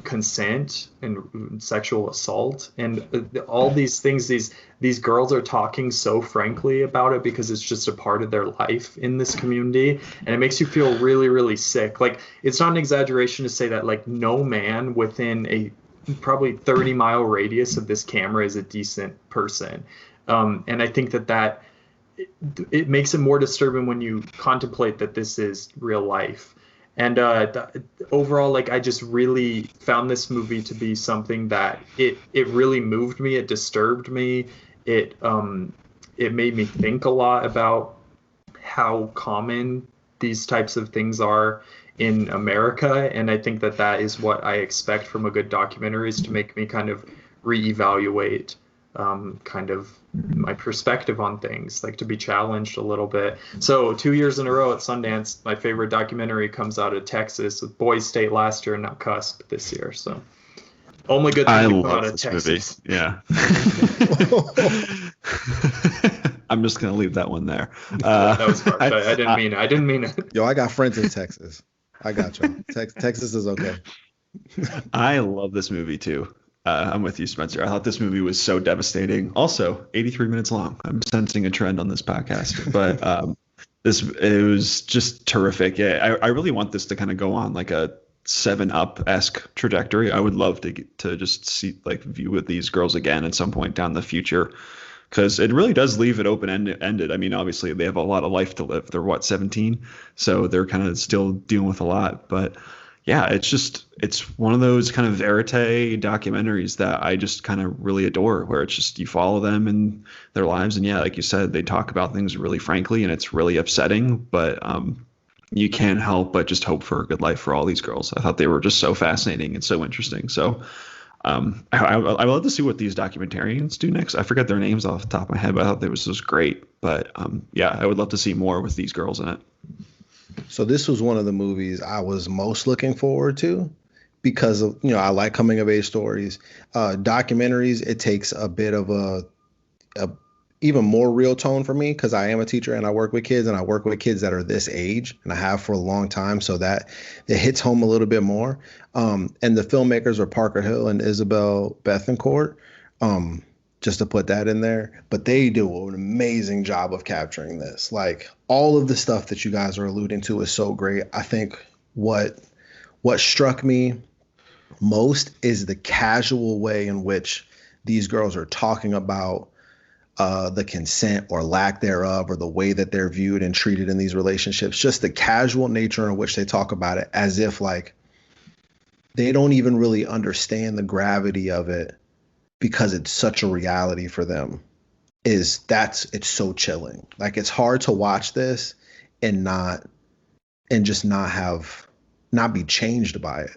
consent and sexual assault and all these things. These girls are talking so frankly about it because it's just a part of their life in this community, and it makes you feel really, really sick. Like it's not an exaggeration to say that like no man within a probably 30-mile radius of this camera is a decent person, and I think that it makes it more disturbing when you contemplate that this is real life. And overall, like I just really found this movie to be something that it really moved me. It disturbed me. it made me think a lot about how common these types of things are in America, and I think that is what I expect from a good documentary, is to make me kind of reevaluate kind of my perspective on things, like to be challenged a little bit. So 2 years in a row at Sundance, my favorite documentary comes out of Texas, with Boys State last year and now Cusp this year. So only good thing I to come love out of this Texas. movie. Yeah. I'm just gonna leave that one there. That was hard. I didn't mean it. Yo, I got friends in Texas. I got you. Texas is okay. I love this movie too. I'm with you, Spencer. I thought this movie was so devastating. Also, 83 minutes long. I'm sensing a trend on this podcast, but it was just terrific. Yeah, I really want this to kind of go on like a 7-Up-esque trajectory. I would love to just see view with these girls again at some point down the future, because it really does leave it open-ended. I mean, obviously they have a lot of life to live. They're 17, so they're kind of still dealing with a lot. But yeah, it's one of those kind of verite documentaries that I just kind of really adore, where it's just you follow them and their lives, and yeah, like you said, they talk about things really frankly, and it's really upsetting, but you can't help but just hope for a good life for all these girls. I thought they were just so fascinating and so interesting. So I love to see what these documentarians do next. I forget their names off the top of my head, but I thought this was great. But yeah, I would love to see more with these girls in it. So this was one of the movies I was most looking forward to, because of, I like coming of age stories. Documentaries, it takes a bit of a even more real tone for me, because I am a teacher and I work with kids, and I work with kids that are this age, and I have for a long time. So that it hits home a little bit more. And the filmmakers are Parker Hill and Isabel Bethencourt, just to put that in there. But they do an amazing job of capturing this. Like, all of the stuff that you guys are alluding to is so great. I think what struck me most is the casual way in which these girls are talking about the consent or lack thereof, or the way that they're viewed and treated in these relationships. Just the casual nature in which they talk about it, as if like they don't even really understand the gravity of it, because it's such a reality for them. It's so chilling. Like, it's hard to watch this and not be changed by it.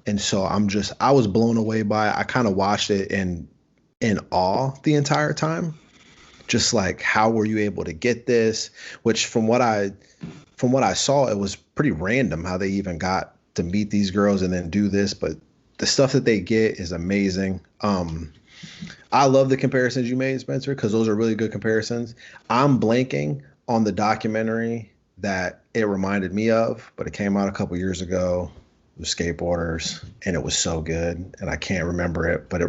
And so I was blown away by it. I kind of watched it in awe the entire time. Just like, how were you able to get this? Which from what I saw, it was pretty random how they even got to meet these girls and then do this. But the stuff that they get is amazing. I love the comparisons you made, Spencer, because those are really good comparisons. I'm blanking on the documentary that it reminded me of, but it came out a couple years ago. It was skateboarders, and it was so good, and I can't remember it, but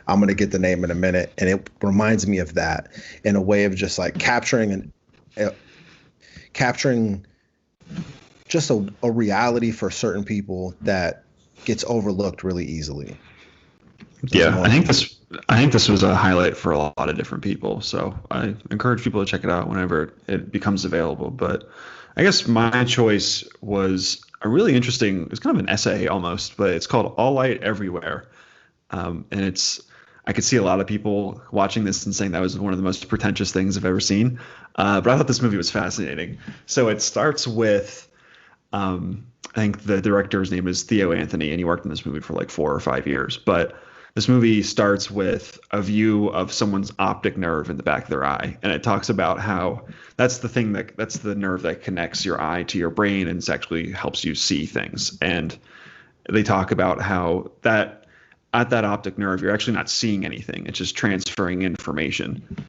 I'm going to get the name in a minute. And it reminds me of that, in a way of just like capturing just a reality for certain people that gets overlooked really easily. Yeah, I think this was a highlight for a lot of different people. So I encourage people to check it out whenever it becomes available. But I guess my choice was a really interesting, it's kind of an essay almost, but it's called All Light Everywhere. And I could see a lot of people watching this and saying that was one of the most pretentious things I've ever seen. But I thought this movie was fascinating. So it starts with, I think the director's name is Theo Anthony, and he worked in this movie for like 4 or 5 years. But this movie starts with a view of someone's optic nerve in the back of their eye. And it talks about how that's the nerve that connects your eye to your brain and actually helps you see things. And they talk about how that at that optic nerve, you're actually not seeing anything. It's just transferring information.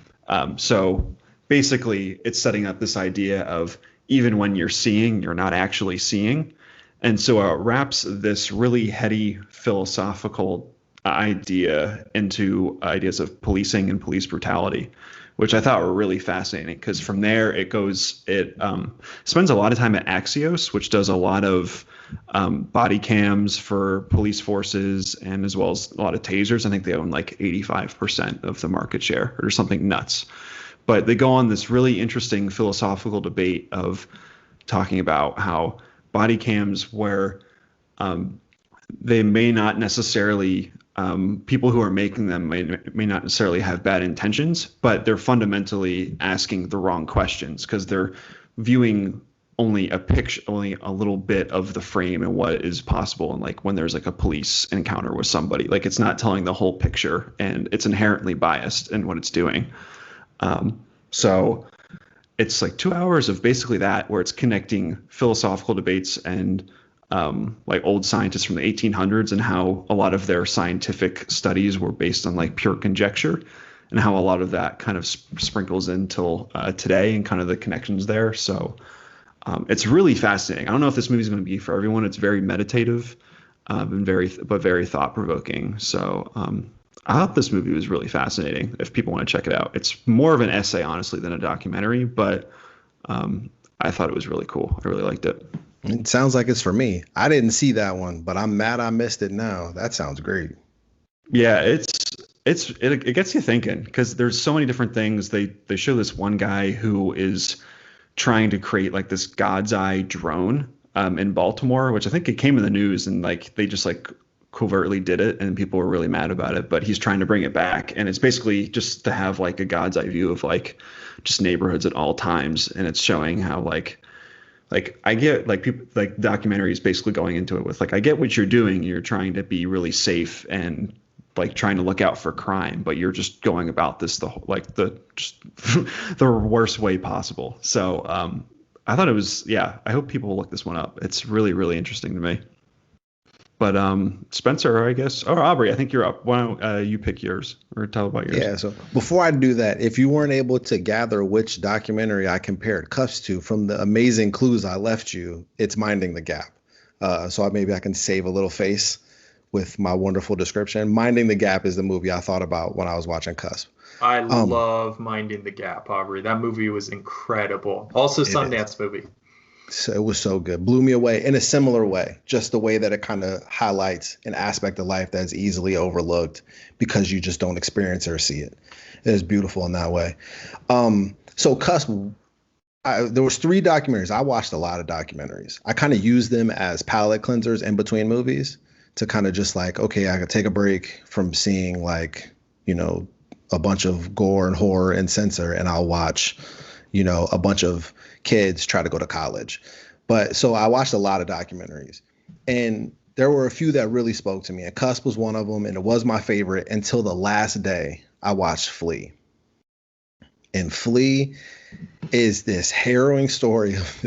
So basically it's setting up this idea of even when you're seeing, you're not actually seeing. And so it wraps this really heady philosophical idea into ideas of policing and police brutality, which I thought were really fascinating, because from there it spends a lot of time at Axios, which does a lot of body cams for police forces, and as well as a lot of tasers. I think they own like 85% of the market share or something nuts. But they go on this really interesting philosophical debate of talking about how body cams, where they may not necessarily people who are making them may not necessarily have bad intentions, but they're fundamentally asking the wrong questions because they're viewing only a picture, only a little bit of the frame and what is possible. And like when there's like a police encounter with somebody, like it's not telling the whole picture, and it's inherently biased in what it's doing. So it's like 2 hours of basically that, where it's connecting philosophical debates and like old scientists from the 1800s and how a lot of their scientific studies were based on like pure conjecture, and how a lot of that kind of sprinkles until today and kind of the connections there. So it's really fascinating. I don't know if this movie is going to be for everyone. It's very meditative and very thought provoking. So I thought this movie was really fascinating. If people want to check it out, it's more of an essay, honestly, than a documentary. But I thought it was really cool. I really liked it. It sounds like it's for me. I didn't see that one, but I'm mad I missed it now. That sounds great. Yeah, it gets you thinking, because there's so many different things. They show this one guy who is trying to create like this God's Eye drone in Baltimore, which I think it came in the news, and like they just like covertly did it and people were really mad about it, but he's trying to bring it back. And it's basically just to have like a God's Eye view of like just neighborhoods at all times. And it's showing how like I get like people like documentaries basically going into it with like, I get what you're doing. You're trying to be really safe and like trying to look out for crime, but you're just going about this the worst way possible. So I thought it was, I hope people will look this one up. It's really, really interesting to me. But Spencer, I guess, or Aubrey, I think you're up. Why don't you pick yours or tell about yours? Yeah, so before I do that, if you weren't able to gather which documentary I compared Cusp to from the amazing clues I left you, it's Minding the Gap. So maybe I can save a little face with my wonderful description. Minding the Gap is the movie I thought about when I was watching Cusp. I love Minding the Gap, Aubrey. That movie was incredible. Also, Sundance movie. So it was so good. Blew me away in a similar way, just the way that it kind of highlights an aspect of life that's easily overlooked because you just don't experience or see it. It is beautiful in that way. So Cusp, there was 3 documentaries. I watched a lot of documentaries. I kind of used them as palate cleansers in between movies to kind of just like, okay, I could take a break from seeing like, a bunch of gore and horror and censor, and I'll watch, a bunch of kids try to go to college. But so I watched a lot of documentaries, and there were a few that really spoke to me, and Cusp was one of them, and it was my favorite until the last day I watched Flea. And Flea is this harrowing story of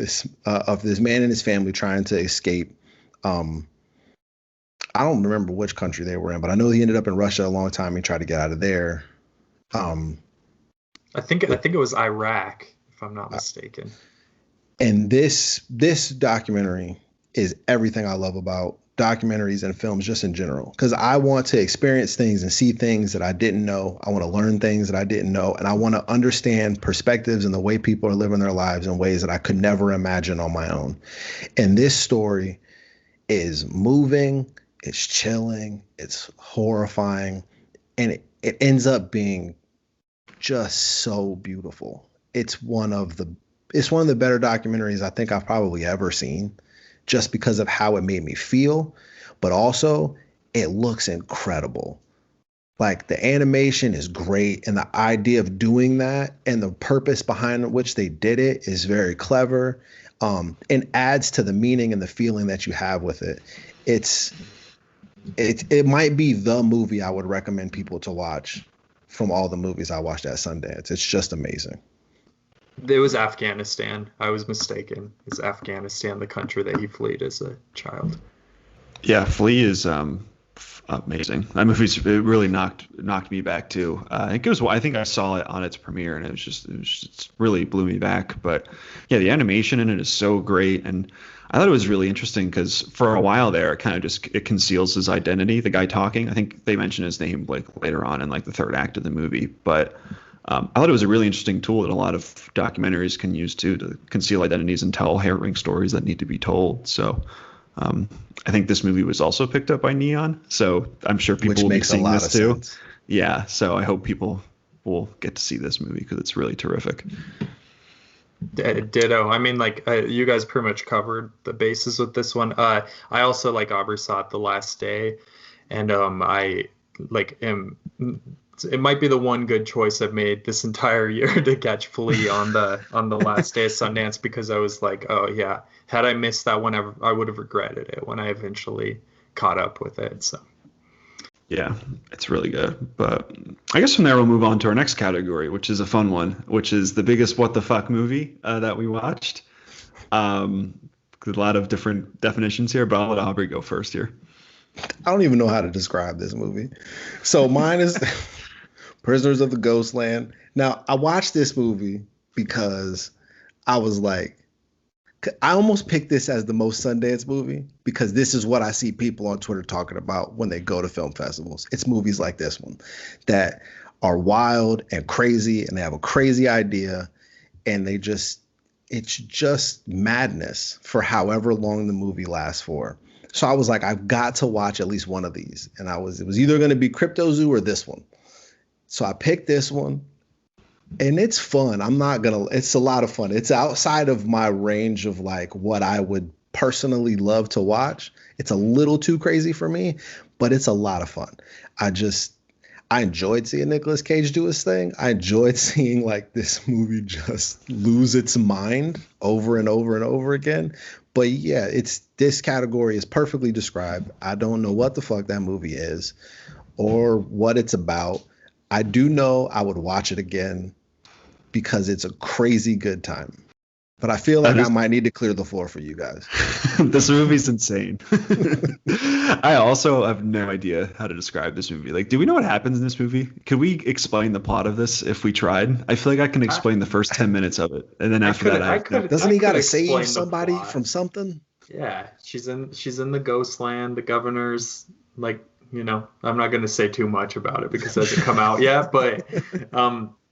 this man and his family trying to escape. I don't remember which country they were in, but I know he ended up in Russia a long time. He tried to get out of there. I think it was Iraq, if I'm not mistaken. And this documentary is everything I love about documentaries and films just in general, because I want to experience things and see things that I didn't know. I want to learn things that I didn't know, and I want to understand perspectives and the way people are living their lives in ways that I could never imagine on my own. And this story is moving, it's chilling, it's horrifying, and it ends up being just so beautiful. It's one of the better documentaries I think I've probably ever seen, just because of how it made me feel, but also it looks incredible. Like the animation is great, and the idea of doing that and the purpose behind which they did it is very clever, and adds to the meaning and the feeling that you have with it. It might be the movie I would recommend people to watch from all the movies I watched at Sundance. It's just amazing. It was Afghanistan. I was mistaken. It's Afghanistan, the country that he fled as a child. Yeah, Flea is amazing. That movie's it really knocked me back too. I think I saw it on its premiere, and it just really blew me back. But yeah, the animation in it is so great, and I thought it was really interesting because for a while there, it conceals his identity. The guy talking, I think they mention his name like later on in like the third act of the movie, but. I thought it was a really interesting tool that a lot of documentaries can use too, to conceal identities and tell harrowing stories that need to be told. So I think this movie was also picked up by Neon. So I'm sure people will be seeing this too. Sense. Yeah. So I hope people will get to see this movie because it's really terrific. Ditto. I mean, like you guys pretty much covered the bases with this one. I also, like Aubrey, saw it the last day. and I like am. It might be the one good choice I've made this entire year to catch Flea on the last day of Sundance, because I was like, oh yeah, had I missed that one, I would have regretted it when I eventually caught up with it. So yeah, it's really good. But I guess from there we'll move on to our next category, which is a fun one, which is the biggest what the fuck movie that we watched. A lot of different definitions here, but I'll let Aubrey go first here. I don't even know how to describe this movie. So mine is Prisoners of the Ghostland. Now, I watched this movie because I was like, I almost picked this as the most Sundance movie because this is what I see people on Twitter talking about when they go to film festivals. It's movies like this one that are wild and crazy, and they have a crazy idea, and it's just madness for however long the movie lasts for. So I was like, I've got to watch at least one of these. And it was either going to be Cryptozoo or this one. So I picked this one, and it's fun. It's a lot of fun. It's outside of my range of like what I would personally love to watch. It's a little too crazy for me, but it's a lot of fun. I enjoyed seeing Nicolas Cage do his thing. I enjoyed seeing like this movie just lose its mind over and over and over again. But yeah, this category is perfectly described. I don't know what the fuck that movie is or what it's about. I do know I would watch it again because it's a crazy good time. But I feel like I might need to clear the floor for you guys. This movie's insane. I also have no idea how to describe this movie. Like, do we know what happens in this movie? Could we explain the plot of this if we tried? I feel like I can explain the first 10 minutes of it. And then after that, doesn't he got to save somebody from something? Yeah, she's in the Ghostland. The governor's like, I'm not going to say too much about it because it hasn't come out yet, but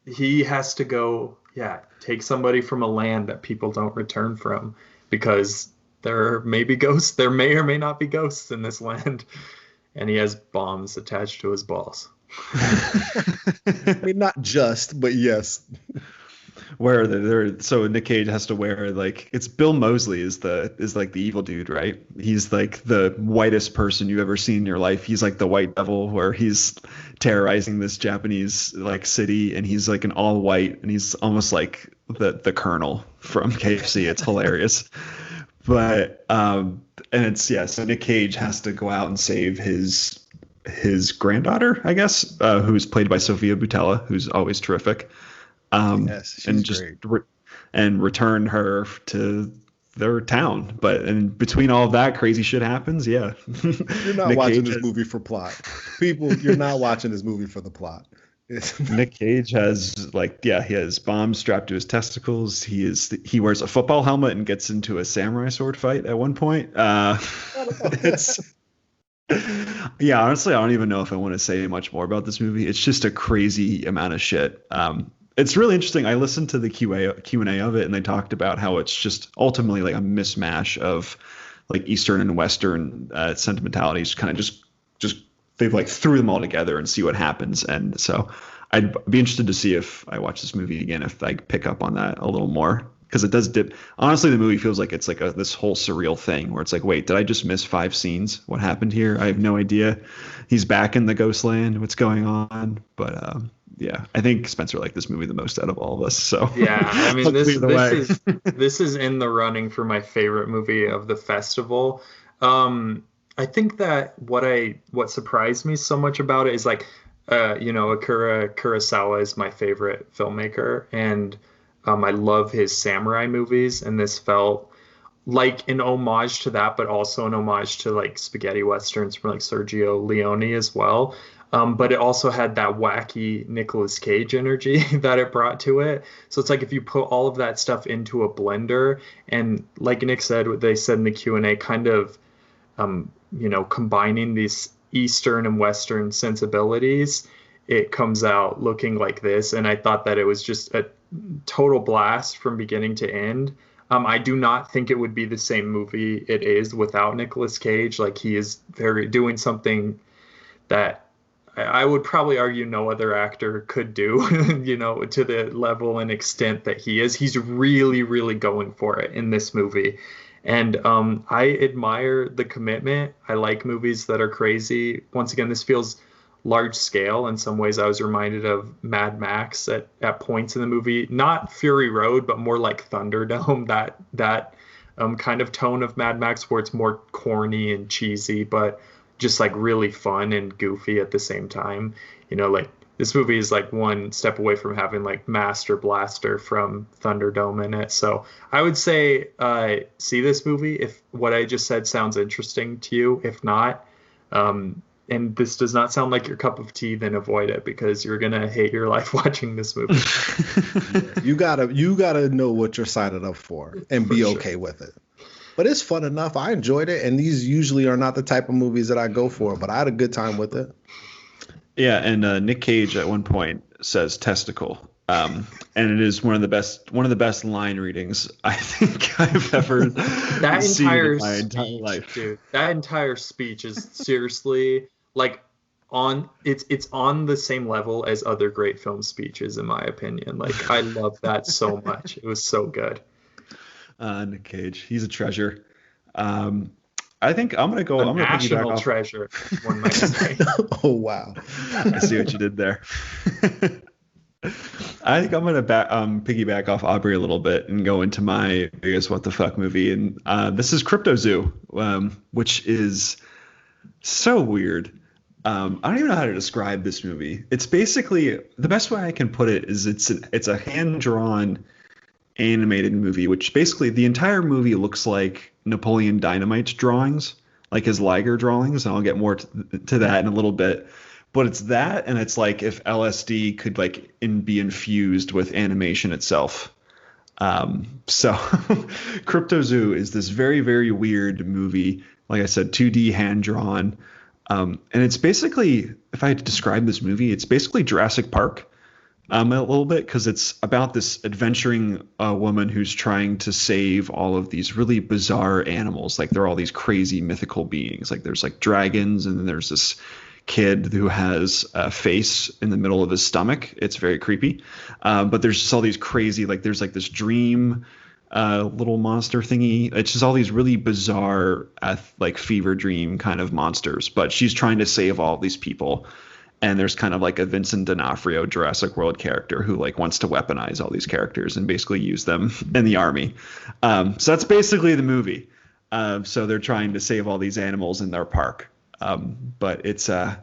he has to go, take somebody from a land that people don't return from because there may be ghosts. There may or may not be ghosts in this land. And he has bombs attached to his balls. I mean, not just, but yes. Where so Nick Cage has to wear like it's Bill Moseley is like the evil dude, right? He's like the whitest person you've ever seen in your life. He's like the white devil where he's terrorizing this Japanese like city, and he's like an all white, and he's almost like the Colonel from KFC. It's hilarious. But and it's so Nick Cage has to go out and save his granddaughter, I guess, who's played by Sofia Boutella, who's always terrific. Yes, she's and just and return her to their town. But and between all of that, crazy shit happens. Yeah, you're not watching this movie for plot. People, you're not watching this movie for the plot. Nick Cage has he has bombs strapped to his testicles. He wears a football helmet and gets into a samurai sword fight at one point. It's. Yeah, honestly, I don't even know if I want to say much more about this movie. It's just a crazy amount of shit. It's really interesting. I listened to the Q&A of it, and they talked about how it's just ultimately like a mismatch of like Eastern and Western sentimentalities. Kind of just they've like threw them all together and see what happens. And so I'd be interested to see if I watch this movie again, if I pick up on that a little more. Because it does dip. Honestly, the movie feels like it's like this whole surreal thing where it's like, wait, did I just miss 5 scenes? What happened here? I have no idea. He's back in the Ghostland. What's going on? But yeah, I think Spencer liked this movie the most out of all of us. So yeah, I mean, this is in the running for my favorite movie of the festival. I think that what surprised me so much about it is like, Akira Kurosawa is my favorite filmmaker, and I love his samurai movies, and this felt like an homage to that, but also an homage to like spaghetti westerns from like Sergio Leone as well. But it also had that wacky Nicolas Cage energy that it brought to it. So it's like if you put all of that stuff into a blender, and like Nick said, what they said in the Q&A, kind of, combining these Eastern and Western sensibilities, it comes out looking like this. And I thought that it was just a total blast from beginning to end. I do not think it would be the same movie it is without Nicolas Cage. Like, he is doing something that I would probably argue no other actor could do, to the level and extent that he is. He's really, really going for it in this movie. And I admire the commitment. I like movies that are crazy. Once again, this feels large scale. In some ways, I was reminded of Mad Max at points in the movie. Not Fury Road, but more like Thunderdome, that kind of tone of Mad Max where it's more corny and cheesy, but just like really fun and goofy at the same time. You know, like this movie is like one step away from having like Master Blaster from Thunderdome in it. So I would say see this movie if what I just said sounds interesting to you. If not, and this does not sound like your cup of tea, then avoid it because you're gonna hate your life watching this movie. You gotta know what you're signing up for and be okay with it. But it's fun enough. I enjoyed it, and these usually are not the type of movies that I go for, but I had a good time with it. Yeah, and Nick Cage at one point says testicle, and it is one of the best line readings I think I've ever seen in my entire life. Dude, that entire speech is seriously like it's on the same level as other great film speeches, in my opinion. Like I love that so much. It was so good. Nick Cage, he's a treasure. I think I'm gonna go. I'm gonna national treasure. One might say. Oh wow! I see what you did there. I think I'm gonna piggyback off Aubrey a little bit and go into my biggest what the fuck movie, and this is Cryptozoo, which is so weird. I don't even know how to describe this movie. It's basically the best way I can put it is it's a hand-drawn animated movie, which basically the entire movie looks like Napoleon Dynamite's drawings, like his Liger drawings, and I'll get more to that in a little bit. But it's that, and it's like if LSD could like be infused with animation itself. So Cryptozoo is this very, very weird movie. Like I said, 2D hand drawn. And it's basically, if I had to describe this movie, it's basically Jurassic Park a little bit, because it's about this adventuring woman who's trying to save all of these really bizarre animals. Like they're all these crazy mythical beings. Like there's like dragons, and then there's this kid who has a face in the middle of his stomach. It's very creepy. But there's just all these crazy, like there's like this dream little monster thingy. It's just all these really bizarre like fever dream kind of monsters. But she's trying to save all these people. And there's kind of like a Vincent D'Onofrio Jurassic World character who like wants to weaponize all these characters and basically use them in the army. So that's basically the movie. So they're trying to save all these animals in their park. But it's I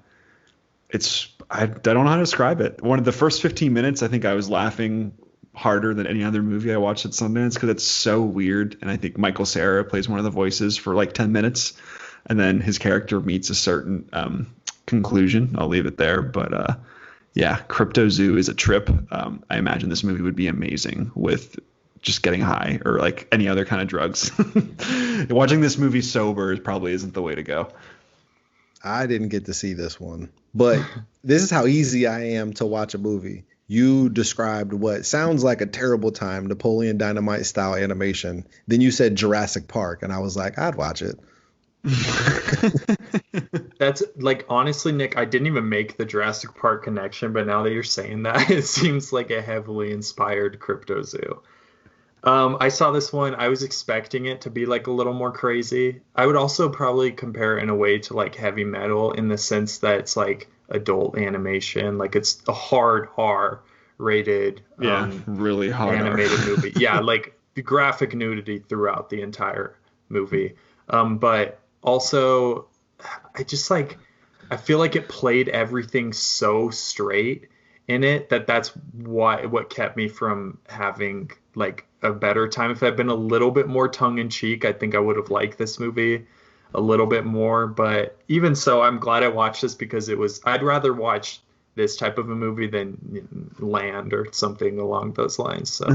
don't know how to describe it. One of the first 15 minutes, I think I was laughing harder than any other movie I watched at Sundance because it's so weird. And I think Michael Cera plays one of the voices for like 10 minutes. And then his character meets a certain conclusion. I'll leave it there. But yeah, Cryptozoo is a trip. I imagine this movie would be amazing with just getting high or like any other kind of drugs. Watching this movie sober probably isn't the way to go. I didn't get to see this one, but this is how easy I am to watch a movie. You described what sounds like a terrible time, Napoleon Dynamite style animation. Then you said Jurassic Park, and I was like, I'd watch it. That's like, honestly, Nick, I didn't even make the Jurassic Park connection, but now that you're saying that, it seems like a heavily inspired Cryptozoo. I saw this one. I was expecting it to be like a little more crazy. I would also probably compare it in a way to like Heavy Metal in the sense that it's like adult animation. Like it's a hard R rated, really hard animated movie. Yeah, like the graphic nudity throughout the entire movie. But also, I feel like it played everything so straight in it that's what kept me from having like a better time. If I'd been a little bit more tongue in cheek, I think I would have liked this movie a little bit more. But even so, I'm glad I watched this because I'd rather watch this type of a movie than Land or something along those lines. So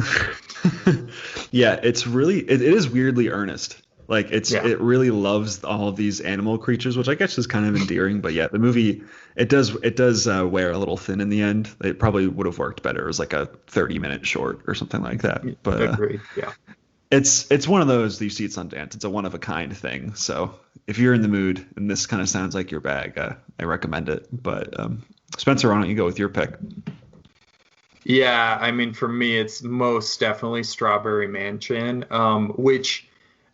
yeah, it is weirdly earnest. Like it really loves all of these animal creatures, which I guess is kind of endearing. But yeah, the movie it does wear a little thin in the end. It probably would have worked better as like a 30-minute short or something like that. But agreed. Yeah, it's one of those that you see at Sundance. It's a one of a kind thing. So if you're in the mood and this kind of sounds like your bag, I recommend it. But Spencer, why don't you go with your pick? Yeah, I mean, for me, it's most definitely Strawberry Mansion, which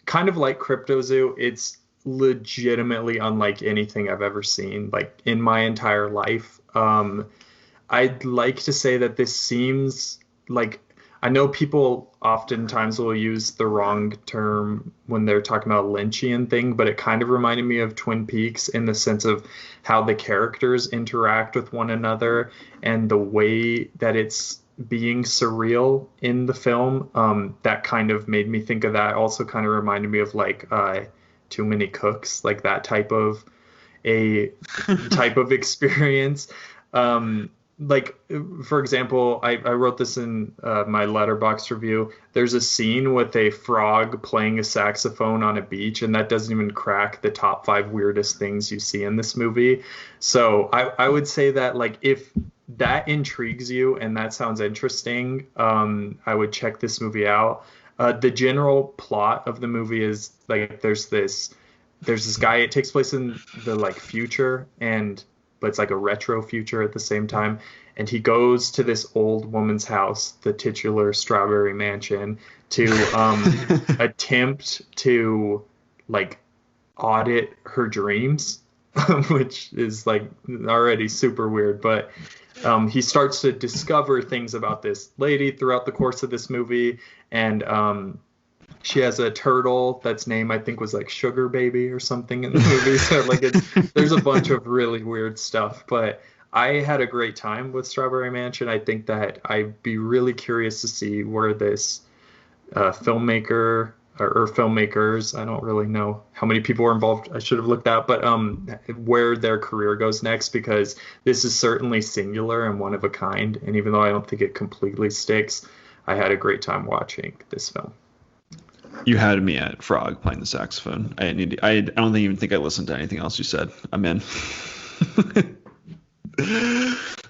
kind of like Cryptozoo. It's legitimately unlike anything I've ever seen, like in my entire life. I'd like to say that this seems like, I know people oftentimes will use the wrong term when they're talking about a Lynchian thing, but it kind of reminded me of Twin Peaks in the sense of how the characters interact with one another and the way that it's being surreal in the film. That kind of made me think of that. Also kind of reminded me of like Too Many Cooks, like that type of experience. Like, for example, I wrote this in my Letterboxd review. There's a scene with a frog playing a saxophone on a beach, and that doesn't even crack the top 5 weirdest things you see in this movie. So I would say that, like, if that intrigues you and that sounds interesting, I would check this movie out. The general plot of the movie is, like, there's this guy. It takes place in the, like, future, but it's like a retro future at the same time. And he goes to this old woman's house, the titular Strawberry Mansion, to attempt to, like, audit her dreams, which is, like, already super weird. But he starts to discover things about this lady throughout the course of this movie. And she has a turtle that's name, I think, was like Sugar Baby or something in the movie. So, like, there's a bunch of really weird stuff. But I had a great time with Strawberry Mansion. I think that I'd be really curious to see where this filmmaker or filmmakers, I don't really know how many people were involved, I should have looked at, but where their career goes next, because this is certainly singular and one of a kind. And even though I don't think it completely sticks, I had a great time watching this film. You had me at frog playing the saxophone. I don't even think I listened to anything else you said. I'm in.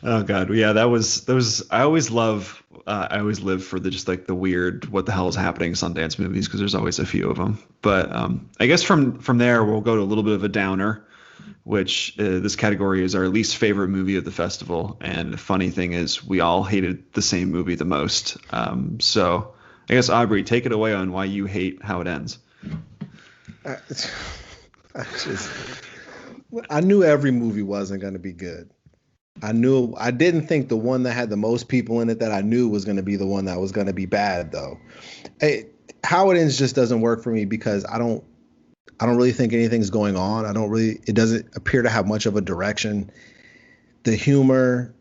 Oh God, yeah, that was. I always live for the just like the weird, what the hell is happening Sundance movies, because there's always a few of them. But I guess from there we'll go to a little bit of a downer, which this category is our least favorite movie of the festival. And the funny thing is, we all hated the same movie the most. So I guess, Aubrey, take it away on why you hate how it ends. I knew every movie wasn't going to be good. I didn't think the one that had the most people in it that I knew was going to be the one that was going to be bad, though. How it ends just doesn't work for me, because I don't really think anything's going on. It doesn't appear to have much of a direction. The humor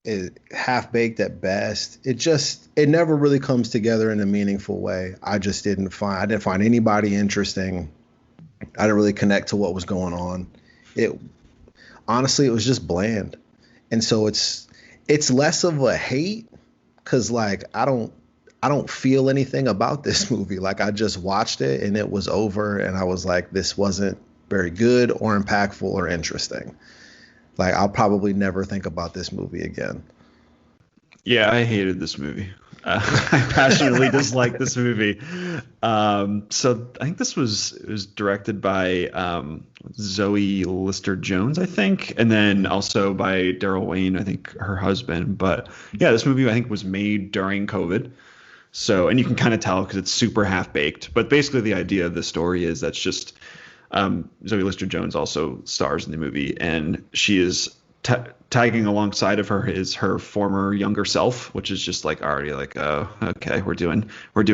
is half-baked at best. It never really comes together in a meaningful way. I didn't find anybody interesting. I didn't really connect to what was going on. Honestly, it was just bland. And so it's less of a hate, because, like, I don't feel anything about this movie. Like, I just watched it and it was over, and I was like, this wasn't very good or impactful or interesting. Like, I'll probably never think about this movie again. Yeah, I hated this movie. I passionately dislike this movie. So I think it was directed by Zoe Lister-Jones, I think, and then also by Daryl Wayne, I think, her husband. But yeah, this movie I think was made during COVID. So, and you can kind of tell because it's super half-baked. But basically the idea of the story is that's just Zoe Lister-Jones also stars in the movie, and she is tagging alongside of her is her former younger self, which is just like already like, oh, okay, we're doing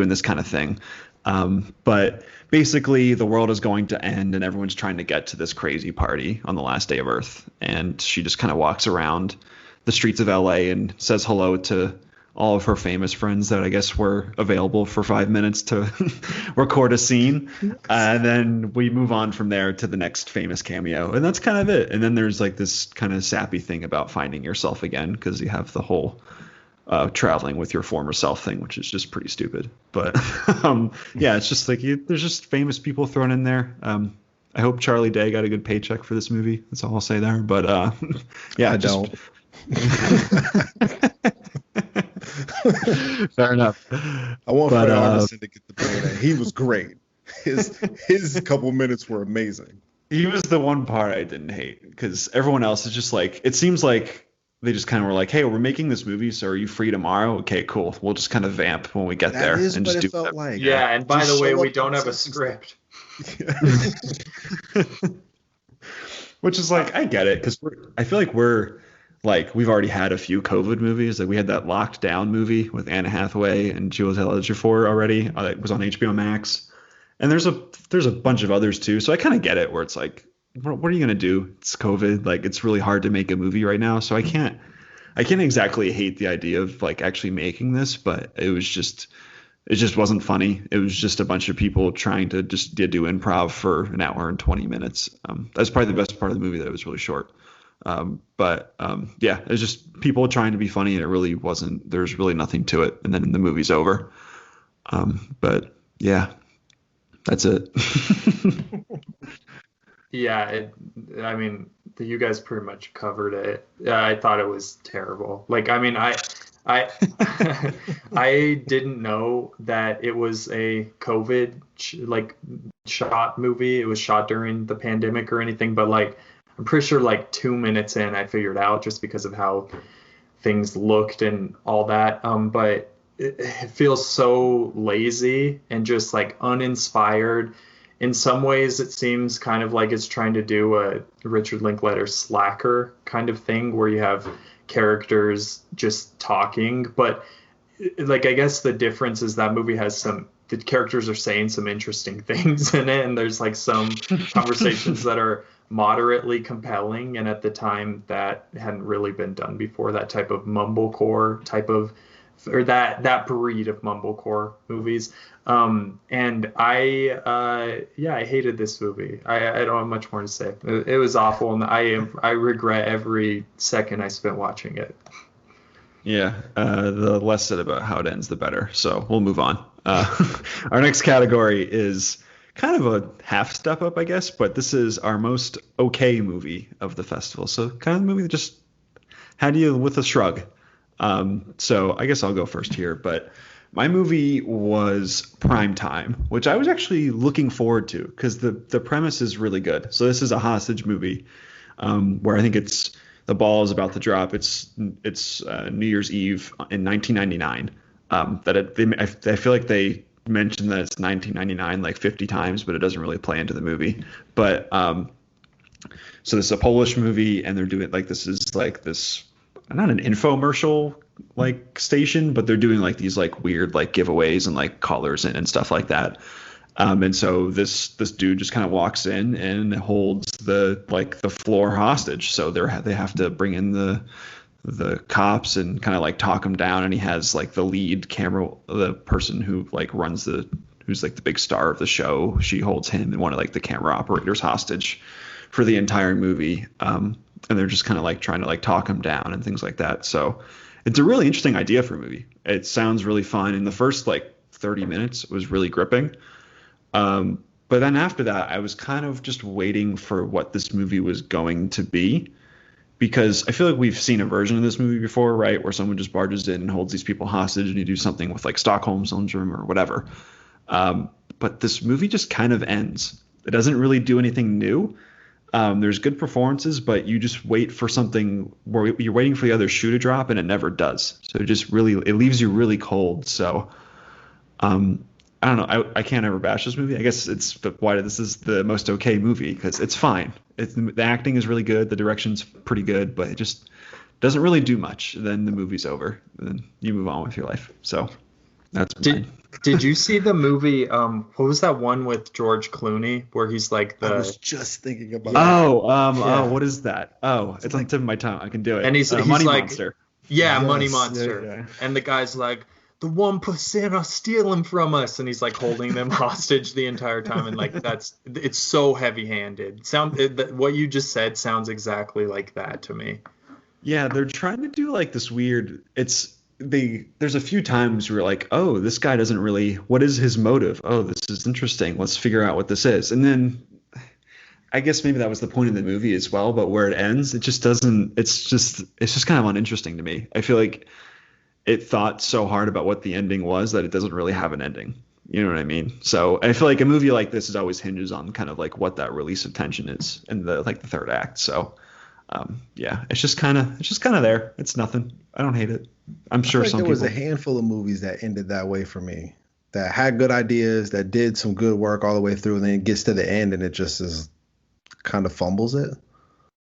this kind of thing. But basically the world is going to end and everyone's trying to get to this crazy party on the last day of Earth. And she just kind of walks around the streets of LA and says hello to all of her famous friends that I guess were available for 5 minutes to record a scene. And then we move on from there to the next famous cameo. And that's kind of it. And then there's like this kind of sappy thing about finding yourself again, because you have the whole traveling with your former self thing, which is just pretty stupid. But yeah, it's just like there's just famous people thrown in there. I hope Charlie Day got a good paycheck for this movie. That's all I'll say there. But yeah, I don't. Fair enough. I want Fred Armisen to get the payday. He was great. His couple minutes were amazing. He was the one part I didn't hate, because everyone else is just like, it seems like they just kind of were like, hey, we're making this movie, so are you free tomorrow? Okay, cool. We'll just kind of vamp when we get there and just do felt like. Yeah, and by Just the way, show we up don't and have a say some script. Which is like, I get it, because I feel like we've already had a few COVID movies. Like we had that Locked Down movie with Anne Hathaway and Chiwetel Ejiofor already. It was on HBO Max, and there's a bunch of others too. So I kind of get it, where it's like, what are you gonna do? It's COVID. Like it's really hard to make a movie right now. So I can't exactly hate the idea of like actually making this, but it just wasn't funny. It was just a bunch of people trying to just do improv for an hour and 20 minutes. That's probably the best part of the movie, that it was really short. Yeah, it was just people trying to be funny, and it really wasn't. There's really nothing to it, and then the movie's over. But yeah, that's it. Yeah, I mean, you guys pretty much covered it. I thought it was terrible. Like, I mean, I I didn't know that it was a COVID shot movie. It was shot during the pandemic or anything, but like I'm pretty sure like 2 minutes in I figured out, just because of how things looked and all that. But it feels so lazy and just like uninspired. In some ways, it seems kind of like it's trying to do a Richard Linklater Slacker kind of thing, where you have characters just talking. But like, I guess the difference is that movie has the characters are saying some interesting things in it, and there's like some conversations that are moderately compelling, and at the time that hadn't really been done before, that type of mumblecore type of, or that breed of mumblecore movies. And I hated this movie. I don't have much more to say. It was awful, and I regret every second I spent watching it. Yeah, the less said about how it ends, the better. So we'll move on. Our next category is kind of a half step up, I guess, but this is our most okay movie of the festival. So kind of the movie that just had you with a shrug. So I guess I'll go first here, but my movie was Prime Time, which I was actually looking forward to, because the premise is really good. So this is a hostage movie, where I think the ball is about to drop. It's New Year's Eve in 1999. I feel like they mentioned that it's 1999 like 50 times, but it doesn't really play into the movie. But so this is a Polish movie, and they're doing like, this is like this, not an infomercial like station, but they're doing like these like weird like giveaways and like callers in and stuff like that. And so this dude just kind of walks in and holds the floor hostage. So they have to bring in the cops and kind of like talk him down. And he has like the lead camera, the person who like who's like the big star of the show. She holds him and one of like the camera operators hostage for the entire movie. And they're just kind of like trying to like talk him down and things like that. So it's a really interesting idea for a movie. It sounds really fun. In the first like 30 minutes, it was really gripping. But then after that, I was kind of just waiting for what this movie was going to be, because I feel like we've seen a version of this movie before, right? Where someone just barges in and holds these people hostage, and you do something with like Stockholm Syndrome or whatever. But this movie just kind of ends. It doesn't really do anything new. There's good performances, but you just wait for something where you're waiting for the other shoe to drop, and it never does. So it leaves you really cold. So, I don't know. I can't ever bash this movie. I guess it's why this is the most okay movie, because it's fine. The acting is really good. The direction's pretty good, but it just doesn't really do much. Then the movie's over, and then you move on with your life. So that's mine. Did you see the movie? What was that one with George Clooney where he's like I was just thinking about. Oh, what is that? Oh, it's on the tip of my tongue. I can do it. And he's Money like, Monster. Yeah, Yes, Money Monster. yeah. And the guy's like, the 1% are stealing from us, and he's like holding them hostage the entire time, and like it's so heavy-handed. What you just said sounds exactly like that to me. Yeah, they're trying to do like this weird. There's a few times where you're like, oh, this guy doesn't really. What is his motive? Oh, this is interesting. Let's figure out what this is. And then I guess maybe that was the point of the movie as well. But where it ends, it just doesn't. It's just kind of uninteresting to me. I feel like it thought so hard about what the ending was that it doesn't really have an ending. You know what I mean? So I feel like a movie like this is always hinges on kind of like what that release of tension is in the third act. So Yeah, it's just kind of there. It's nothing. I don't hate it. I'm I sure feel like some there was people. a handful of movies that ended that way for me, that had good ideas, that did some good work all the way through, and then it gets to the end and it just is kind of fumbles it.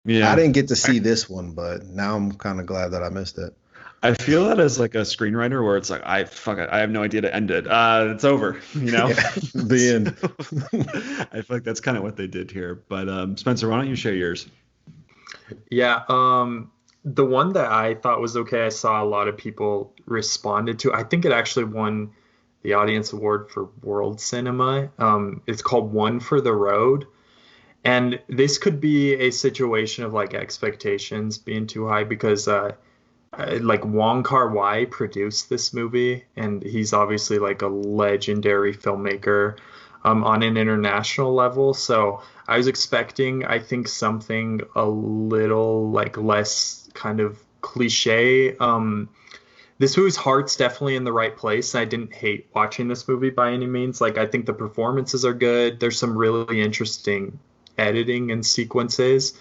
I Yeah, didn't get to see this one, but now I'm kind of glad that I missed it. I feel that as like a screenwriter where it's like I have no idea to end it. It's over, you know. Yeah, the So, end. I feel like that's kind of what they did here. But Spencer, why don't you share yours? Yeah, the one that I thought was okay, I saw a lot of people responded to. I think it actually won the Audience Award for World Cinema. It's called One for the Road. And this could be a situation of like expectations being too high because like Wong Kar-wai produced this movie, and he's obviously like a legendary filmmaker on an international level. So I was expecting, I think, something a little like less kind of cliche. This movie's heart's definitely in the right place. I didn't hate watching this movie by any means. Like I think the performances are good. There's some really interesting editing and sequences.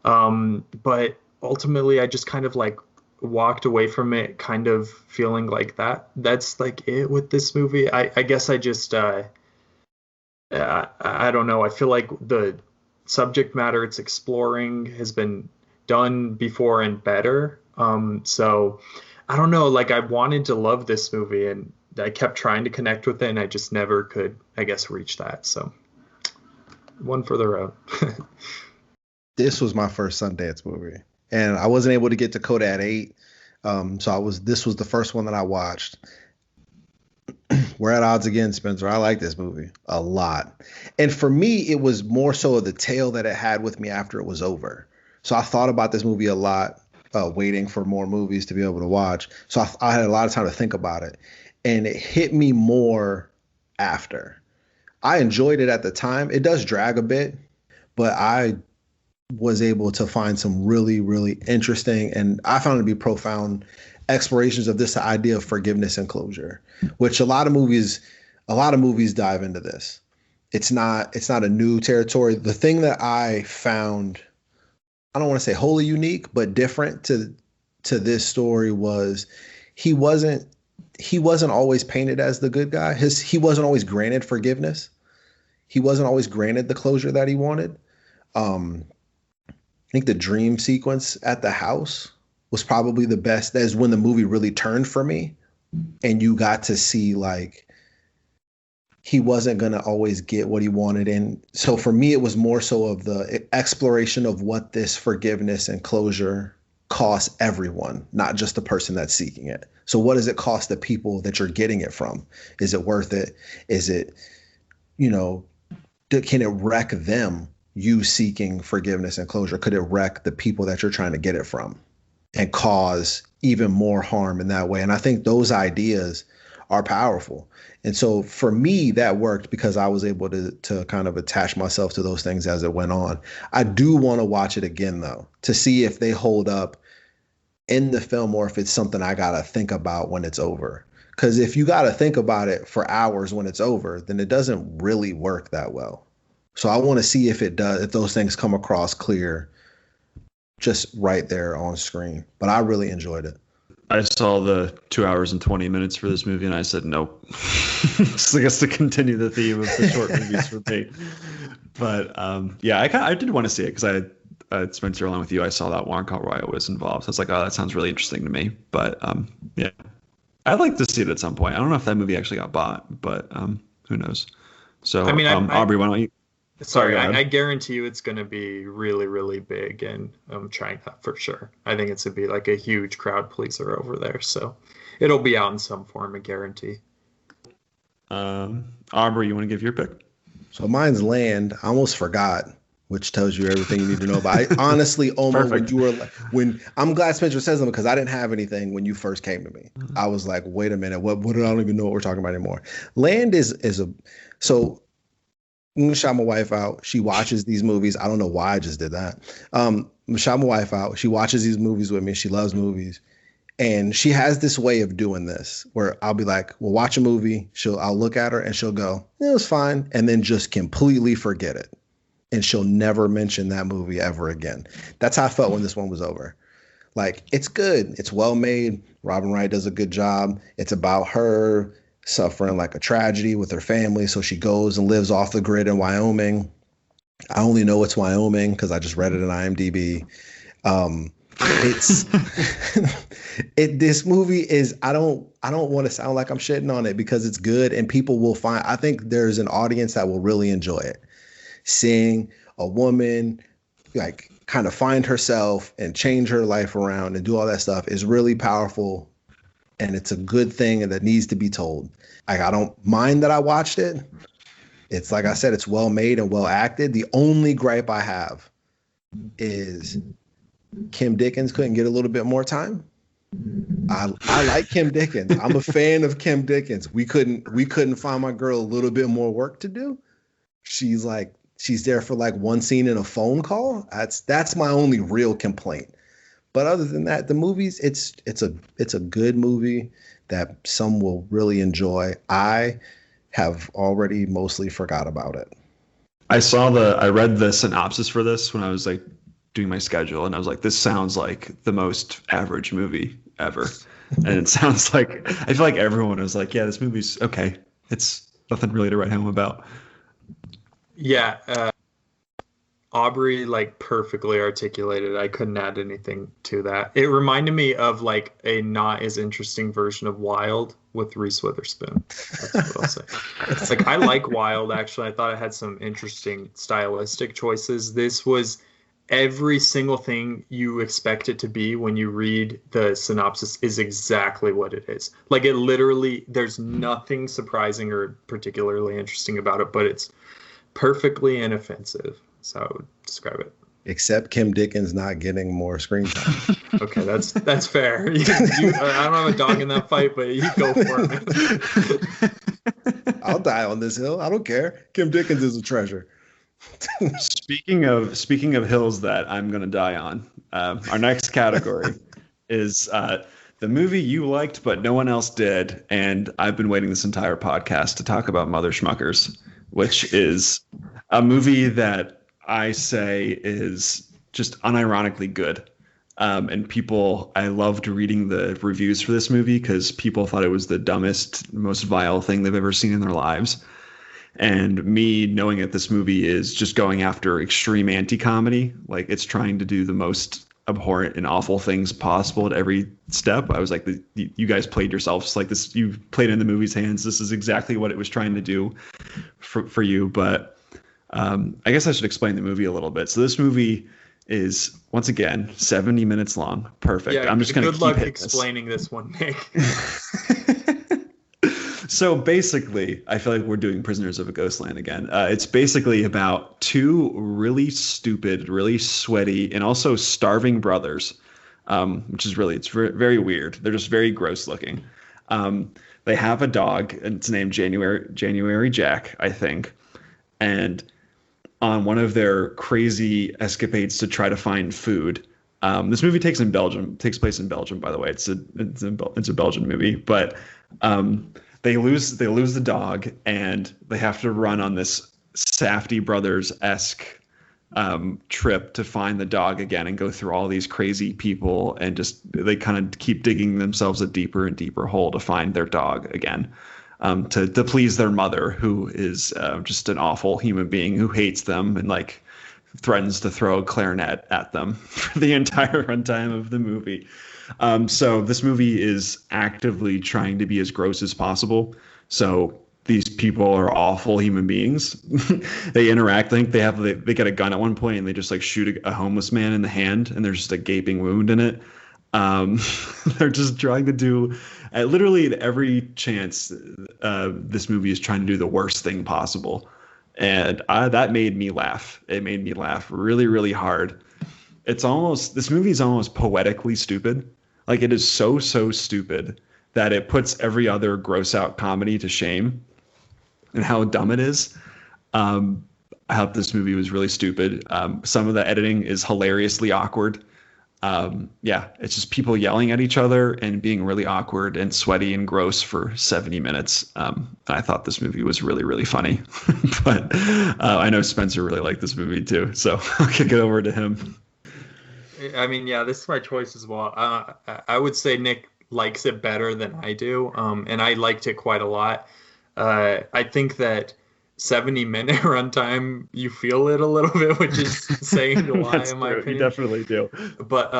But ultimately, I just kind of like walked away from it kind of feeling like that's like it with this movie. I guess I just I don't know. I feel like the subject matter it's exploring has been done before and better. So I don't know. Like I wanted to love this movie and I kept trying to connect with it and I just never could, I guess, reach that. So one for the road. This was my first Sundance movie, and I wasn't able to get to Coda at 8. This was the first one that I watched. We're at odds again, Spencer. I like this movie a lot. And for me, it was more so of the tale that it had with me after it was over. So I thought about this movie a lot, waiting for more movies to be able to watch. So I had a lot of time to think about it. And it hit me more after. I enjoyed it at the time. It does drag a bit, but I was able to find some really, really interesting and I found it to be profound explorations of this idea of forgiveness and closure, which a lot of movies dive into this. It's not a new territory. The thing that I found, I don't want to say wholly unique, but different to this story was he wasn't always painted as the good guy. He wasn't always granted forgiveness. He wasn't always granted the closure that he wanted. I think the dream sequence at the house was probably the best. That is when the movie really turned for me. And you got to see like he wasn't going to always get what he wanted. And so for me, it was more so of the exploration of what this forgiveness and closure costs everyone, not just the person that's seeking it. So what does it cost the people that you're getting it from? Is it worth it? Is it, can it wreck them? You seeking forgiveness and closure, could it wreck the people that you're trying to get it from and cause even more harm in that way? And I think those ideas are powerful. And so for me, that worked because I was able to kind of attach myself to those things as it went on. I do want to watch it again, though, to see if they hold up in the film or if it's something I got to think about when it's over. Because if you got to think about it for hours when it's over, then it doesn't really work that well. So I want to see if it does, if those things come across clear just right there on screen. But I really enjoyed it. I saw the 2 hours and 20 minutes for this movie and I said nope. Just I guess to continue the theme of the short movies for me. But yeah, I did want to see it because I Spencer, along with you, I saw that Wong Kar-wai was involved. So I was like, oh, that sounds really interesting to me. But yeah, I'd like to see it at some point. I don't know if that movie actually got bought, but who knows? So I mean, Aubrey, why don't you? Sorry, I guarantee you it's going to be really, really big in China for sure. I think it's going to be like a huge crowd pleaser over there. So it'll be out in some form, I guarantee. Aubrey, you want to give your pick? So mine's Land. I almost forgot, which tells you everything you need to know about. I honestly almost, I'm glad Spencer says them because I didn't have anything when you first came to me. Mm-hmm. I was like, wait a minute, what I don't even know what we're talking about anymore. Land so I'm shout my wife out. She watches these movies. I don't know why I just did that. Shout my wife out. She watches these movies with me. She loves movies. And she has this way of doing this where I'll be like, we'll watch a movie. I'll look at her and she'll go, it was fine. And then just completely forget it. and she'll never mention that movie ever again. That's how I felt when this one was over. Like, it's good. It's well made. Robin Wright does a good job. It's about her suffering like a tragedy with her family. So she goes and lives off the grid in Wyoming. I only know it's Wyoming because I just read it in IMDb. It's this movie is, I don't want to sound like I'm shitting on it because it's good and people will find, I think there's an audience that will really enjoy it. Seeing a woman like kind of find herself and change her life around and do all that stuff is really powerful. And it's a good thing and that needs to be told. Like, I don't mind that I watched it. It's like I said, it's well made and well acted. The only gripe I have is Kim Dickens couldn't get a little bit more time. I like Kim Dickens. I'm a fan of Kim Dickens. We couldn't find my girl a little bit more work to do. She's there for like one scene in a phone call. That's my only real complaint. But other than that, the movies, it's a good movie that some will really enjoy. I have already mostly forgot about it. I read the synopsis for this when I was like doing my schedule, and I was like, this sounds like the most average movie ever. And it sounds like, I feel like everyone was like, yeah, this movie's okay. It's nothing really to write home about. Yeah, Aubrey like perfectly articulated. I couldn't add anything to that. It reminded me of like a not as interesting version of Wild with Reese Witherspoon. That's what I'll say. It's like, I like Wild, actually. I thought it had some interesting stylistic choices. This was every single thing you expect it to be when you read the synopsis is exactly what it is. Like, it literally, there's nothing surprising or particularly interesting about it, but it's perfectly inoffensive. That's how I would describe it. Except Kim Dickens not getting more screen time. Okay, that's fair. I don't have a dog in that fight, but you go for it. I'll die on this hill. I don't care. Kim Dickens is a treasure. Speaking of hills that I'm gonna die on, our next category is the movie you liked but no one else did, and I've been waiting this entire podcast to talk about Mother Schmuckers, which is a movie that I say is just unironically good. And I loved reading the reviews for this movie because people thought it was the dumbest, most vile thing they've ever seen in their lives. And me knowing that this movie is just going after extreme anti-comedy, like it's trying to do the most abhorrent and awful things possible at every step. I was like, you guys played yourselves like this. You played in the movie's hands. This is exactly what it was trying to do for you. But I guess I should explain the movie a little bit. So this movie is, once again, 70 minutes long. Perfect. Yeah, I'm just going to keep luck explaining this one, Nick. So basically, I feel like we're doing Prisoners of a Ghostland again. It's basically about two really stupid, really sweaty, and also starving brothers, which is it's very, very weird. They're just very gross looking. They have a dog, and it's named January Jack, I think. And on one of their crazy escapades to try to find food, this movie takes place in Belgium, by the way. It's a Belgian movie, but they lose the dog, and they have to run on this Safdie Brothers-esque trip to find the dog again and go through all these crazy people, and just they kind of keep digging themselves a deeper and deeper hole to find their dog again. To please their mother, who is just an awful human being who hates them and like threatens to throw a clarinet at them for the entire runtime of the movie. So this movie is actively trying to be as gross as possible. So these people are awful human beings. They interact. I think they get a gun at one point and they just like shoot a homeless man in the hand, and there's just a gaping wound in it. They're just trying to do literally at every chance. This movie is trying to do the worst thing possible. And that made me laugh. It made me laugh really, really hard. This movie is almost poetically stupid. Like, it is so stupid that it puts every other gross out comedy to shame and how dumb it is. I thought this movie was really stupid. Some of the editing is hilariously awkward. Yeah, it's just people yelling at each other and being really awkward and sweaty and gross for 70 minutes. I thought this movie was really, really funny. But I know Spencer really liked this movie too, so I'll kick it over to him. I mean, yeah, this is my choice as well. I would say Nick likes it better than I do, and I liked it quite a lot. I think that 70-minute runtime, you feel it a little bit, which is saying a lot in my opinion. You definitely do. But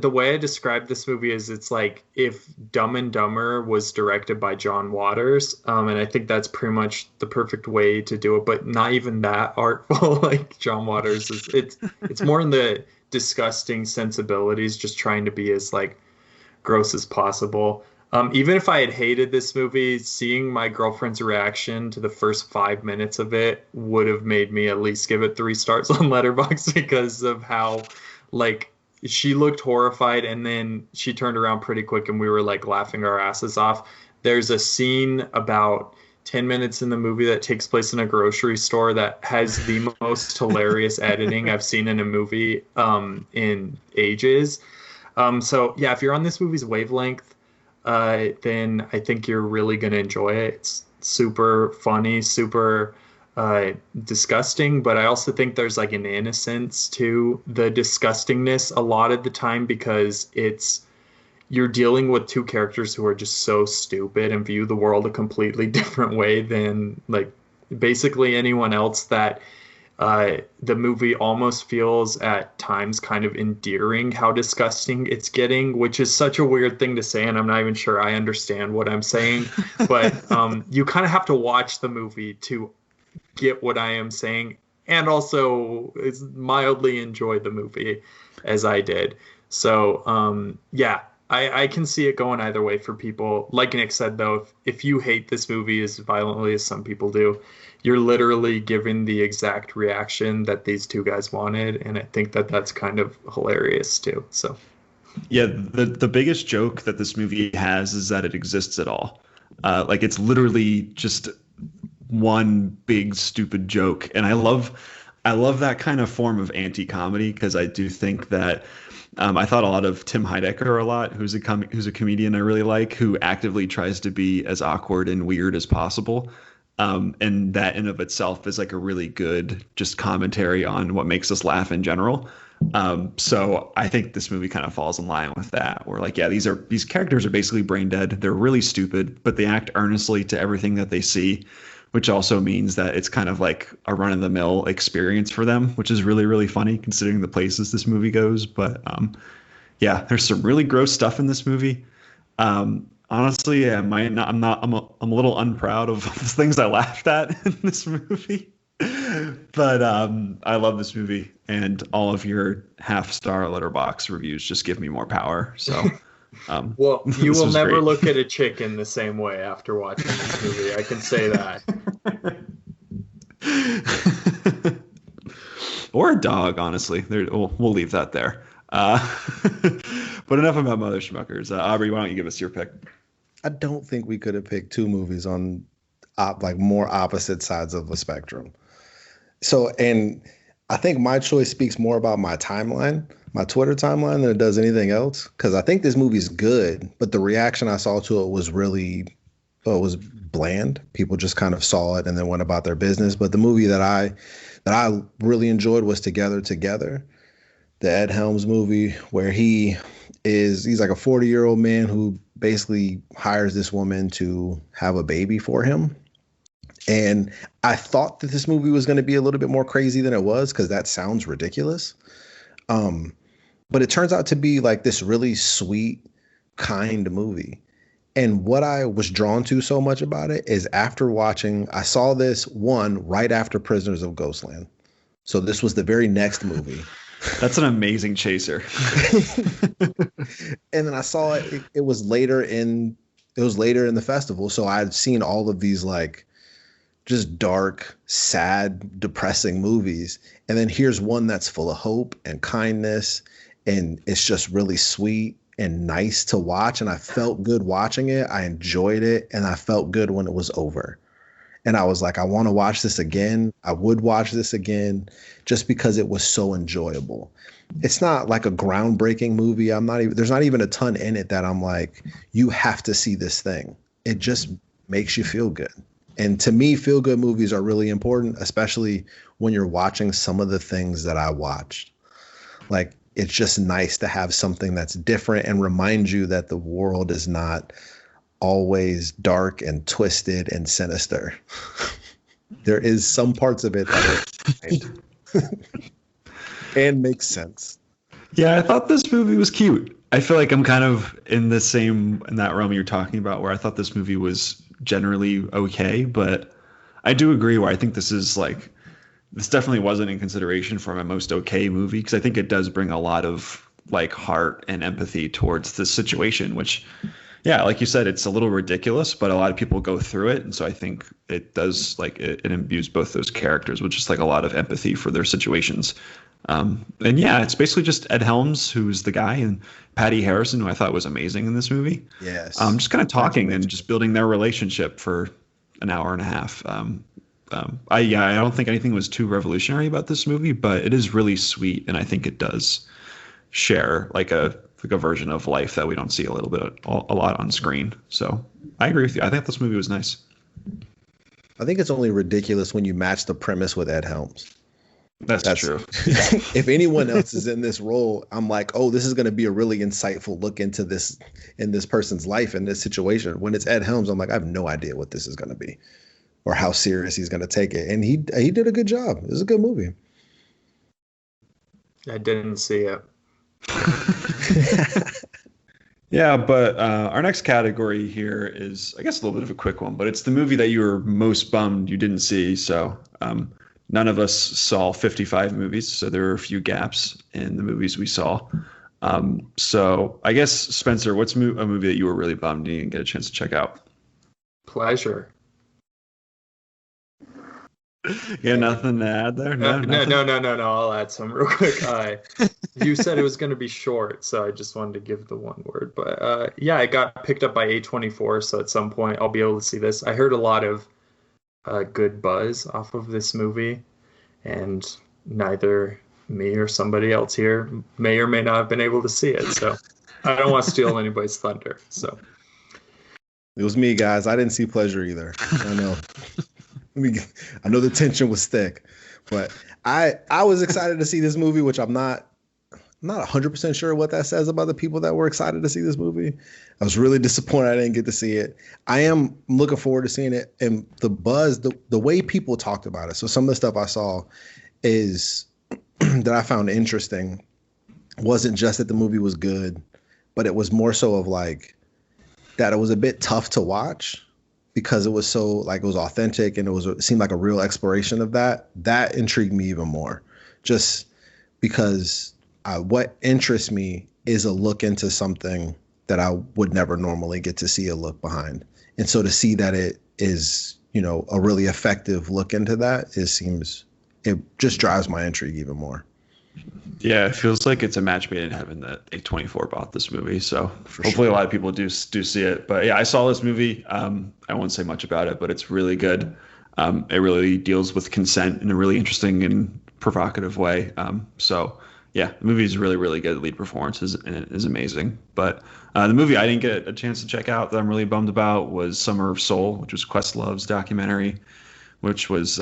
the way I describe this movie is it's like if Dumb and Dumber was directed by John Waters, and I think that's pretty much the perfect way to do it. But not even that artful like John Waters is. It's more in the disgusting sensibilities, just trying to be as like gross as possible. Even if I had hated this movie, seeing my girlfriend's reaction to the first 5 minutes of it would have made me at least give it 3 stars on Letterboxd because of how, like, she looked horrified and then she turned around pretty quick and we were, like, laughing our asses off. There's a scene about 10 minutes in the movie that takes place in a grocery store that has the most hilarious editing I've seen in a movie in ages. So, yeah, if you're on this movie's wavelength, then I think you're really going to enjoy it. It's super funny, super disgusting, but I also think there's like an innocence to the disgustingness a lot of the time because you're dealing with 2 characters who are just so stupid and view the world a completely different way than like basically anyone else that the movie almost feels at times kind of endearing how disgusting it's getting, which is such a weird thing to say, and I'm not even sure I understand what I'm saying. But you kind of have to watch the movie to get what I am saying, and also mildly enjoy the movie as I did. So yeah, I can see it going either way for people. Like Nick said, though, if you hate this movie as violently as some people do, you're literally giving the exact reaction that these 2 guys wanted, and I think that that's kind of hilarious too. So, yeah, the biggest joke that this movie has is that it exists at all. Like it's literally just one big stupid joke, and I love that kind of form of anti-comedy because I do think that. I thought a lot of Tim Heidecker a lot, who's a comedian I really like, who actively tries to be as awkward and weird as possible. And that in of itself is like a really good just commentary on what makes us laugh in general. So I think this movie kind of falls in line with that. Where like, yeah, these characters are basically brain dead. They're really stupid, but they act earnestly to everything that they see, which also means that it's kind of like a run-of-the-mill experience for them, which is really, really funny considering the places this movie goes. But yeah, there's some really gross stuff in this movie. Honestly, yeah, I'm a little unproud of the things I laughed at in this movie. But I love this movie, and all of your half-star Letterboxd reviews just give me more power. So. Well, you will never look at a chicken the same way after watching this movie. I can say that. Or a dog, honestly. We'll leave that there. But enough about Mother Schmuckers. Aubrey, why don't you give us your pick? I don't think we could have picked 2 movies on like more opposite sides of the spectrum. So, and I think my choice speaks more about my timeline, my Twitter timeline, than it does anything else. Because I think this movie's good, but the reaction I saw to it was really, it was bland. People just kind of saw it and then went about their business. But the movie that I really enjoyed was Together, the Ed Helms movie, where he's like a 40-year-old man who basically hires this woman to have a baby for him. And I thought that this movie was going to be a little bit more crazy than it was, because that sounds ridiculous. But it turns out to be like this really sweet, kind movie. And what I was drawn to so much about it is after watching, I saw this one right after Prisoners of Ghostland. So this was the very next movie. That's an amazing chaser. And then I saw it. It was later in the festival. So I'd seen all of these like just dark, sad, depressing movies. And then here's one that's full of hope and kindness. And it's just really sweet and nice to watch. And I felt good watching it. I enjoyed it. And I felt good when it was over. And I was like, I want to watch this again. I would watch this again just because it was so enjoyable. It's not like a groundbreaking movie. There's not even a ton in it that I'm like, you have to see this thing. It just makes you feel good. And to me, feel good movies are really important, especially when you're watching some of the things that I watched. Like, it's just nice to have something that's different and remind you that the world is not always dark and twisted and sinister. There is some parts of it that are and makes sense. Yeah, I thought this movie was cute. I feel like I'm kind of in that realm you're talking about, where I thought this movie was generally okay, but I do agree where I think this definitely wasn't in consideration for my most okay movie, because I think it does bring a lot of like heart and empathy towards this situation, which, yeah, like you said, it's a little ridiculous, but a lot of people go through it. And so I think it does, like, it imbues both those characters with just like a lot of empathy for their situations. And yeah, it's basically just Ed Helms, who's the guy, and Patty Harrison, who I thought was amazing in this movie. Yes. Just kind of talking and just building their relationship for an hour and a half. I don't think anything was too revolutionary about this movie, but it is really sweet, and I think it does share like a version of life that we don't see a lot on screen. So I agree with you. I think this movie was nice. I think it's only ridiculous when you match the premise with Ed Helms. That's true. If anyone else is in this role, I'm like, oh, this is going to be a really insightful look into this in this person's life in this situation. When it's Ed Helms, I'm like, I have no idea what this is going to be or how serious he's going to take it. And he did a good job. It was a good movie. I didn't see it. Yeah, but our next category here is, I guess, a little bit of a quick one, but it's the movie that you were most bummed you didn't see. So none of us saw 55 movies, so there were a few gaps in the movies we saw. So I guess, Spencer, what's a movie that you were really bummed you didn't get a chance to check out? Pleasure. You got nothing to add there? No. I'll add some real quick. You said it was going to be short, so I just wanted to give the one word. But yeah, it got picked up by A24, so at some point I'll be able to see this. I heard a lot of good buzz off of this movie, and neither me or somebody else here may or may not have been able to see it. So I don't want to steal anybody's thunder. So it was me, guys. I didn't see Pleasure either. I know. I know the tension was thick, but I was excited to see this movie, which I'm not 100% sure what that says about the people that were excited to see this movie. I was really disappointed I didn't get to see it. I am looking forward to seeing it, and the buzz, the way people talked about it. So some of the stuff I saw is that I found interesting wasn't just that the movie was good, but it was more so of like that it was a bit tough to watch, because it was so like it was authentic and it seemed like a real exploration of that. That intrigued me even more, just because what interests me is a look into something that I would never normally get to see a look behind. And so to see that it is, a really effective look into that, it just drives my intrigue even more. Yeah, it feels like it's a match made in heaven that A24 bought this movie. So hopefully a lot of people do see it. But yeah, I saw this movie. I won't say much about it, but it's really good. It really deals with consent in a really interesting and provocative way. So yeah, the movie is really, really good. The lead performance is amazing. But the movie I didn't get a chance to check out that I'm really bummed about was Summer of Soul, which was Questlove's documentary, which was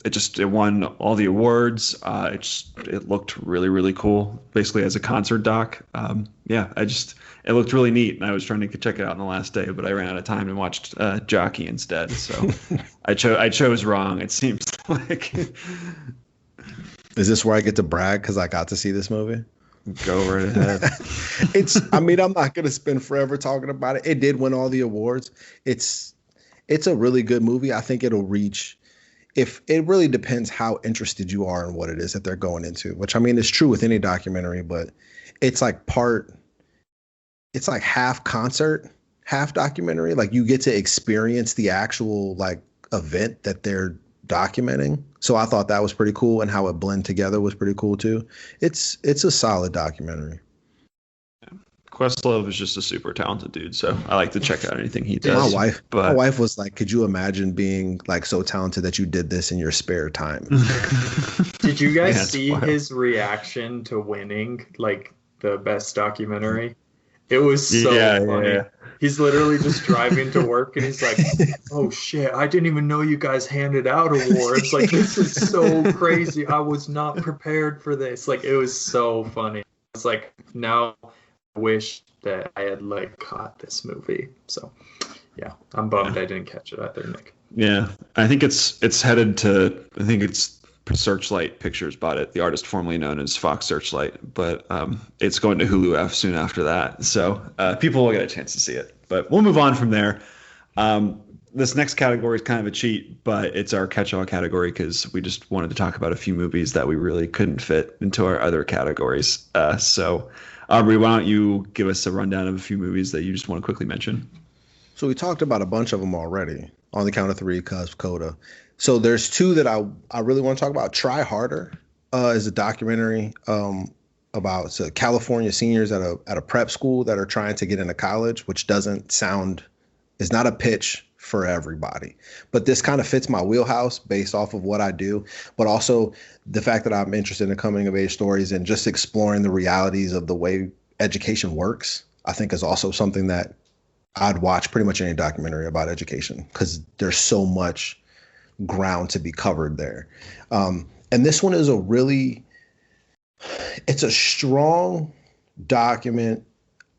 it won all the awards. It looked really, really cool, basically as a concert doc. It looked really neat, and I was trying to check it out on the last day, but I ran out of time and watched Jockey instead. So I chose wrong, it seems like. Is this where I get to brag because I got to see this movie? Go right ahead. I'm not going to spend forever talking about it. It did win all the awards. It's a really good movie. I think it'll reach, if it really depends how interested you are in what it is that they're going into, which I mean is true with any documentary, but it's like half concert, half documentary. Like you get to experience the actual like event that they're documenting. So I thought that was pretty cool, and how it blend together was pretty cool too. It's a solid documentary. Questlove is just a super talented dude, so I like to check out anything he does. My wife was like, "Could you imagine being like so talented that you did this in your spare time?" Did you guys see his reaction to winning like the best documentary? It was so funny. Yeah. He's literally just driving to work and he's like, "Oh shit, I didn't even know you guys handed out awards. Like, this is so crazy. I was not prepared for this." Like, it was so funny. It's like, now I wish that I had like caught this movie. So yeah, I'm bummed I didn't catch it either, Nick. Yeah. I think it's headed to, I think it's Searchlight Pictures bought it, the artist formerly known as Fox Searchlight, but it's going to Hulu soon after that. So people will get a chance to see it. But we'll move on from there. This next category is kind of a cheat, but it's our catch-all category because we just wanted to talk about a few movies that we really couldn't fit into our other categories. So Aubrey, why don't you give us a rundown of a few movies that you just want to quickly mention? So we talked about a bunch of them already. On the count of three, Cusp, Coda. So there's two that I really want to talk about. Try Harder is a documentary about California seniors at a prep school that are trying to get into college, which is not a pitch for everybody. But this kind of fits my wheelhouse based off of what I do, but also the fact that I'm interested in coming of age stories and just exploring the realities of the way education works, I think is also something that I'd watch pretty much any documentary about education because there's so much ground to be covered there. And this one is it's a strong document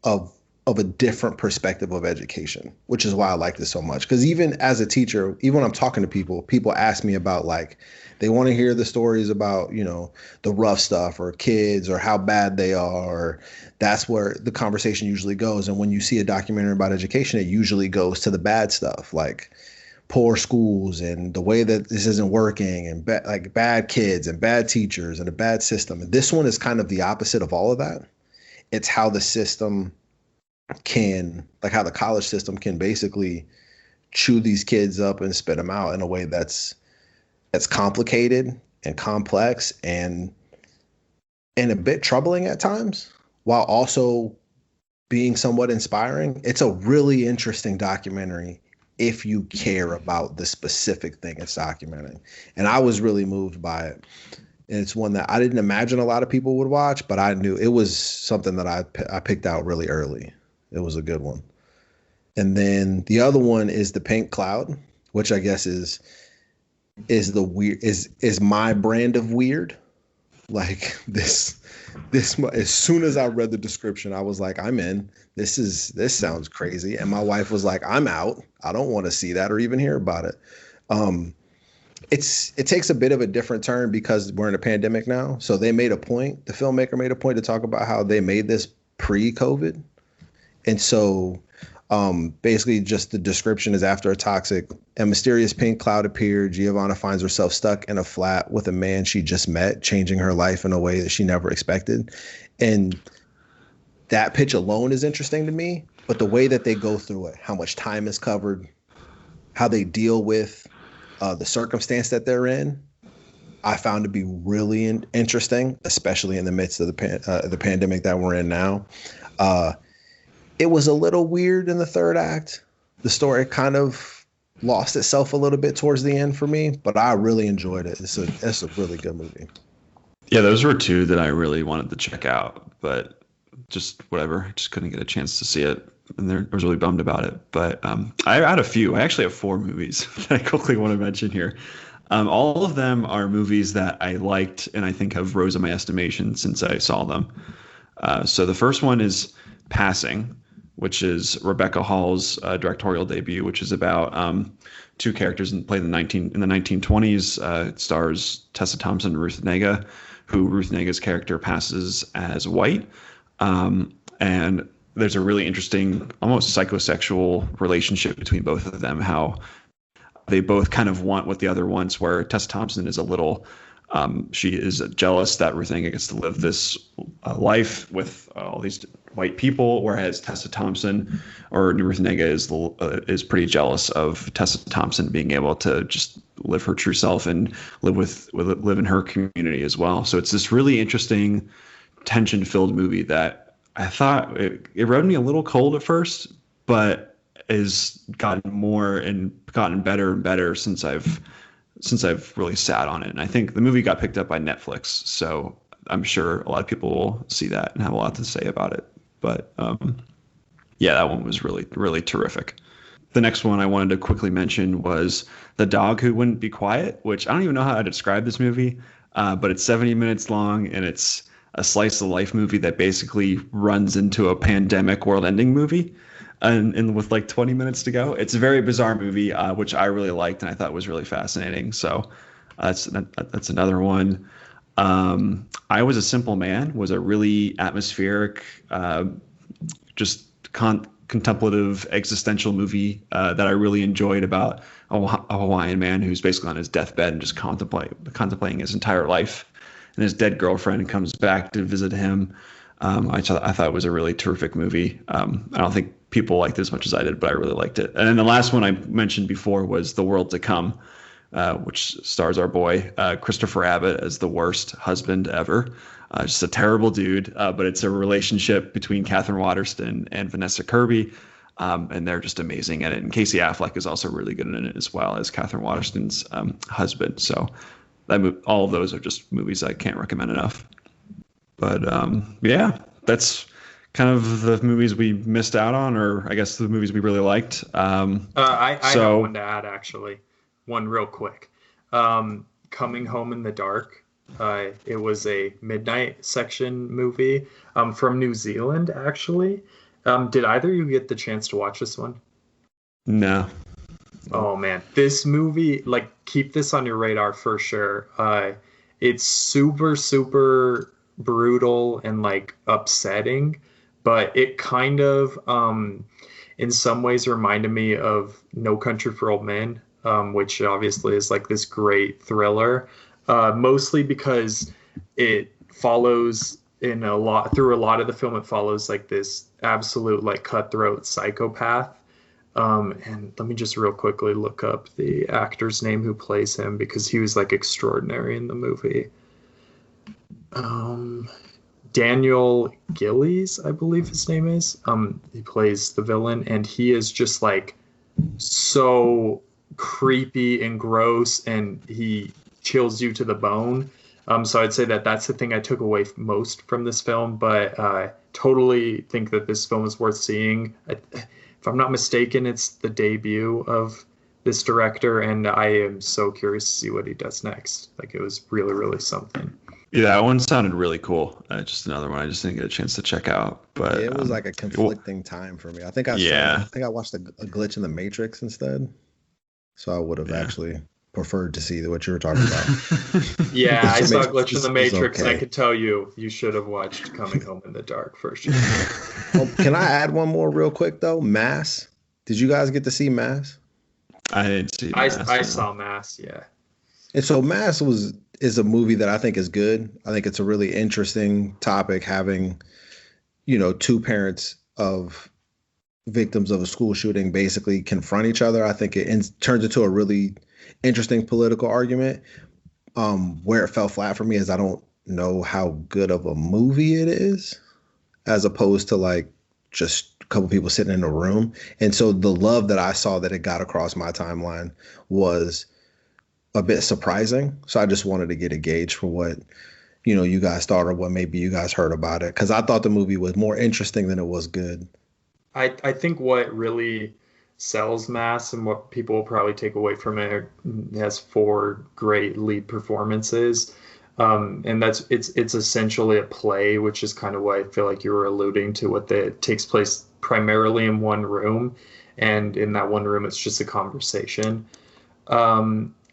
of a different perspective of education, which is why I like this so much. Because even as a teacher, even when I'm talking to people ask me about like, they want to hear the stories about, the rough stuff or kids or how bad they are. That's where the conversation usually goes. And when you see a documentary about education, it usually goes to the bad stuff, like poor schools and the way that this isn't working and like bad kids and bad teachers and a bad system. And this one is kind of the opposite of all of that. It's how the system how the college system can basically chew these kids up and spit them out in a way that's complicated and complex and a bit troubling at times, while also being somewhat inspiring. It's a really interesting documentary if you care about the specific thing it's documenting. And I was really moved by it. And it's one that I didn't imagine a lot of people would watch, but I knew it was something that I picked out really early. It was a good one. And then the other one is The Pink Cloud, which I guess is my brand of weird. Like this as soon as I read the description, I was like, I'm in. This sounds crazy. And my wife was like, I'm out. I don't want to see that or even hear about it. It takes a bit of a different turn because we're in a pandemic now. So the filmmaker made a point to talk about how they made this pre-COVID. And so basically just the description is, after a toxic and mysterious pink cloud appeared, Giovanna finds herself stuck in a flat with a man she just met, changing her life in a way that she never expected. And that pitch alone is interesting to me, but the way that they go through it, how much time is covered, how they deal with the circumstance that they're in, I found to be really interesting, especially in the midst of the pandemic that we're in now. It was a little weird in the third act. The story kind of lost itself a little bit towards the end for me, but I really enjoyed it. It's a really good movie. Yeah, those were two that I really wanted to check out, but just whatever. Just couldn't get a chance to see it. And I was really bummed about it. But I had a few. I actually have 4 movies that I quickly want to mention here. All of them are movies that I liked and I think have rose in my estimation since I saw them. So the first one is Passing, which is Rebecca Hall's directorial debut, which is about two characters played in the 1920s. It stars Tessa Thompson and Ruth Negga, who Ruth Negga's character passes as white. And there's a really interesting, almost psychosexual relationship between both of them, how they both kind of want what the other wants, where Tessa Thompson is a little she is jealous that Ruth Negga gets to live this life with all these white people, whereas Tessa Thompson or Ruth Negga is pretty jealous of Tessa Thompson being able to just live her true self and live in her community as well. So it's this really interesting, tension-filled movie that I thought it rubbed me a little cold at first, but has gotten more and gotten better and better since I've really sat on it. And I think the movie got picked up by Netflix, so I'm sure a lot of people will see that and have a lot to say about it. But yeah, that one was really, really terrific. The next one I wanted to quickly mention was The Dog Who Wouldn't Be Quiet, which I don't even know how to describe this movie, but it's 70 minutes long, and it's a slice of life movie that basically runs into a pandemic world-ending movie, and with like 20 minutes to go. It's a very bizarre movie, which I really liked and I thought was really fascinating. So that's another one. I Was a Simple Man was a really atmospheric, just contemplative existential movie that I really enjoyed, about a Hawaiian man who's basically on his deathbed and just contemplating his entire life, and his dead girlfriend comes back to visit him. I thought it was a really terrific movie. I don't think people liked it as much as I did, but I really liked it. And then the last one I mentioned before was The World to Come, which stars our boy Christopher Abbott as the worst husband ever. Just a terrible dude, but it's a relationship between Catherine Waterston and Vanessa Kirby, and they're just amazing at it. And Casey Affleck is also really good in it as well as Catherine Waterston's husband. So all of those are just movies I can't recommend enough. But yeah, that's kind of the movies we missed out on, or I guess the movies we really liked. I have one to add, actually. One real quick. Coming Home in the Dark. It was a midnight section movie from New Zealand, actually. Did either of you get the chance to watch this one? No. Oh, man. This movie, like, keep this on your radar for sure. It's super, super brutal and, like, upsetting, but it kind of, in some ways, reminded me of No Country for Old Men, which obviously is, like, this great thriller. Mostly because it follows through a lot of the film, it follows like this absolute like cutthroat psychopath. And let me just real quickly look up the actor's name who plays him, because he was like extraordinary in the movie. Daniel Gillies, I believe his name is. He plays the villain, and he is just like so creepy and gross, and he chills you to the bone. So I'd say that that's the thing I took away most from this film, but totally think that this film is worth seeing. If I'm not mistaken, it's the debut of this director, and I am so curious to see what he does next. Like, it was really, really something. Yeah, that one sounded really cool. Just another one I just didn't get a chance to check out. But it was like a conflicting time for me. I think I watched a glitch in the Matrix instead. So I would have actually preferred to see what you were talking about. Yeah, I saw Glitch in the Matrix, and I could tell you should have watched Coming Home in the Dark for sure. Can I add one more real quick, though? Mass. Did you guys get to see Mass? I didn't see Mass. I saw Mass, yeah. And so Mass is a movie that I think is good. I think it's a really interesting topic, having, two parents of victims of a school shooting basically confront each other. I think it turns into a really interesting political argument. Where it fell flat for me is I don't know how good of a movie it is, as opposed to like just a couple people sitting in a room. And so the love that I saw that it got across my timeline was a bit surprising. So I just wanted to get a gauge for what, you guys thought, or what maybe you guys heard about it. Because I thought the movie was more interesting than it was good. I think what really sells Mass and what people will probably take away from it has 4 great lead performances. And it's essentially a play, which is kind of why I feel like you were alluding to, it takes place primarily in one room. And in that one room, it's just a conversation.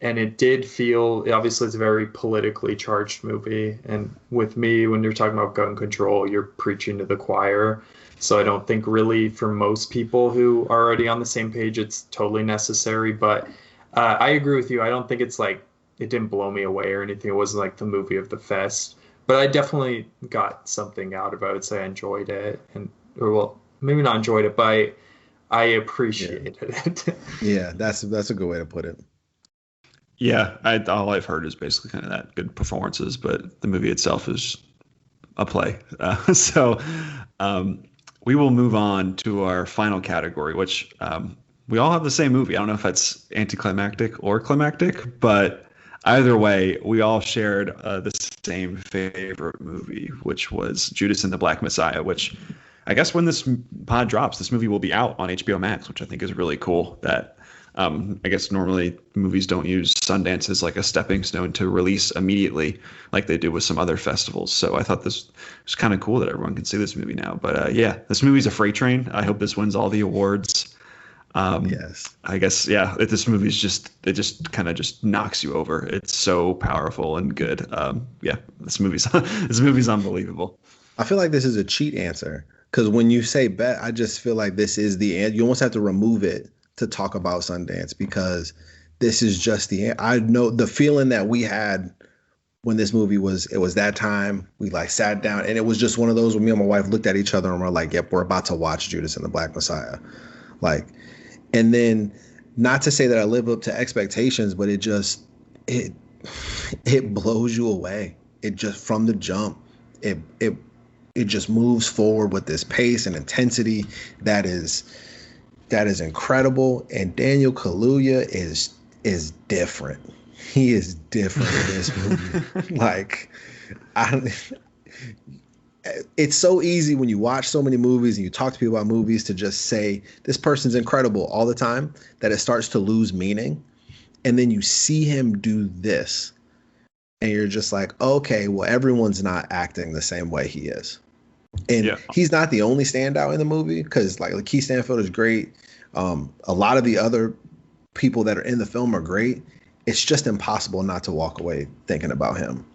And it did feel, obviously it's a very politically charged movie. And with me, when you're talking about gun control, you're preaching to the choir. So I don't think really for most people who are already on the same page, it's totally necessary. But I agree with you. I don't think it's like, it didn't blow me away or anything. It wasn't like the movie of the fest. But I definitely got something out of it. I would say I enjoyed it. Well, maybe not enjoyed it, but I appreciated it. Yeah, that's a good way to put it. Yeah, all I've heard is basically kind of that, good performances, but the movie itself is a play. So we will move on to our final category, which we all have the same movie. I don't know if that's anticlimactic or climactic, but either way, we all shared the same favorite movie, which was Judas and the Black Messiah, which I guess when this pod drops, this movie will be out on HBO Max, which I think is really cool. That I guess normally movies don't use Sundance as like a stepping stone to release immediately like they do with some other festivals. So I thought this was kind of cool that everyone can see this movie now. But yeah, this movie's a freight train. I hope this wins all the awards. Yes. I guess, yeah, this movie's it just kind of just knocks you over. It's so powerful and good. Yeah, this movie's unbelievable. I feel like this is a cheat answer because when you say bet, I just feel like this is the end. You almost have to remove it to talk about Sundance because this is just I know the feeling that we had when this movie was that time. We like sat down and it was just one of those when me and my wife looked at each other and we're like, yep, we're about to watch Judas and the Black Messiah. Like, and then not to say that I live up to expectations, but it blows you away. It just from the jump, it just moves forward with this pace and intensity that is incredible. And Daniel Kaluuya is different. He is different in this movie. Like, it's so easy when you watch so many movies and you talk to people about movies to just say this person's incredible all the time that it starts to lose meaning. And then you see him do this and you're just like, okay, well, everyone's not acting the same way he is. And he's not the only standout in the movie because like Lakeith Stanfield is great. A lot of the other people that are in the film are great. It's just impossible not to walk away thinking about him,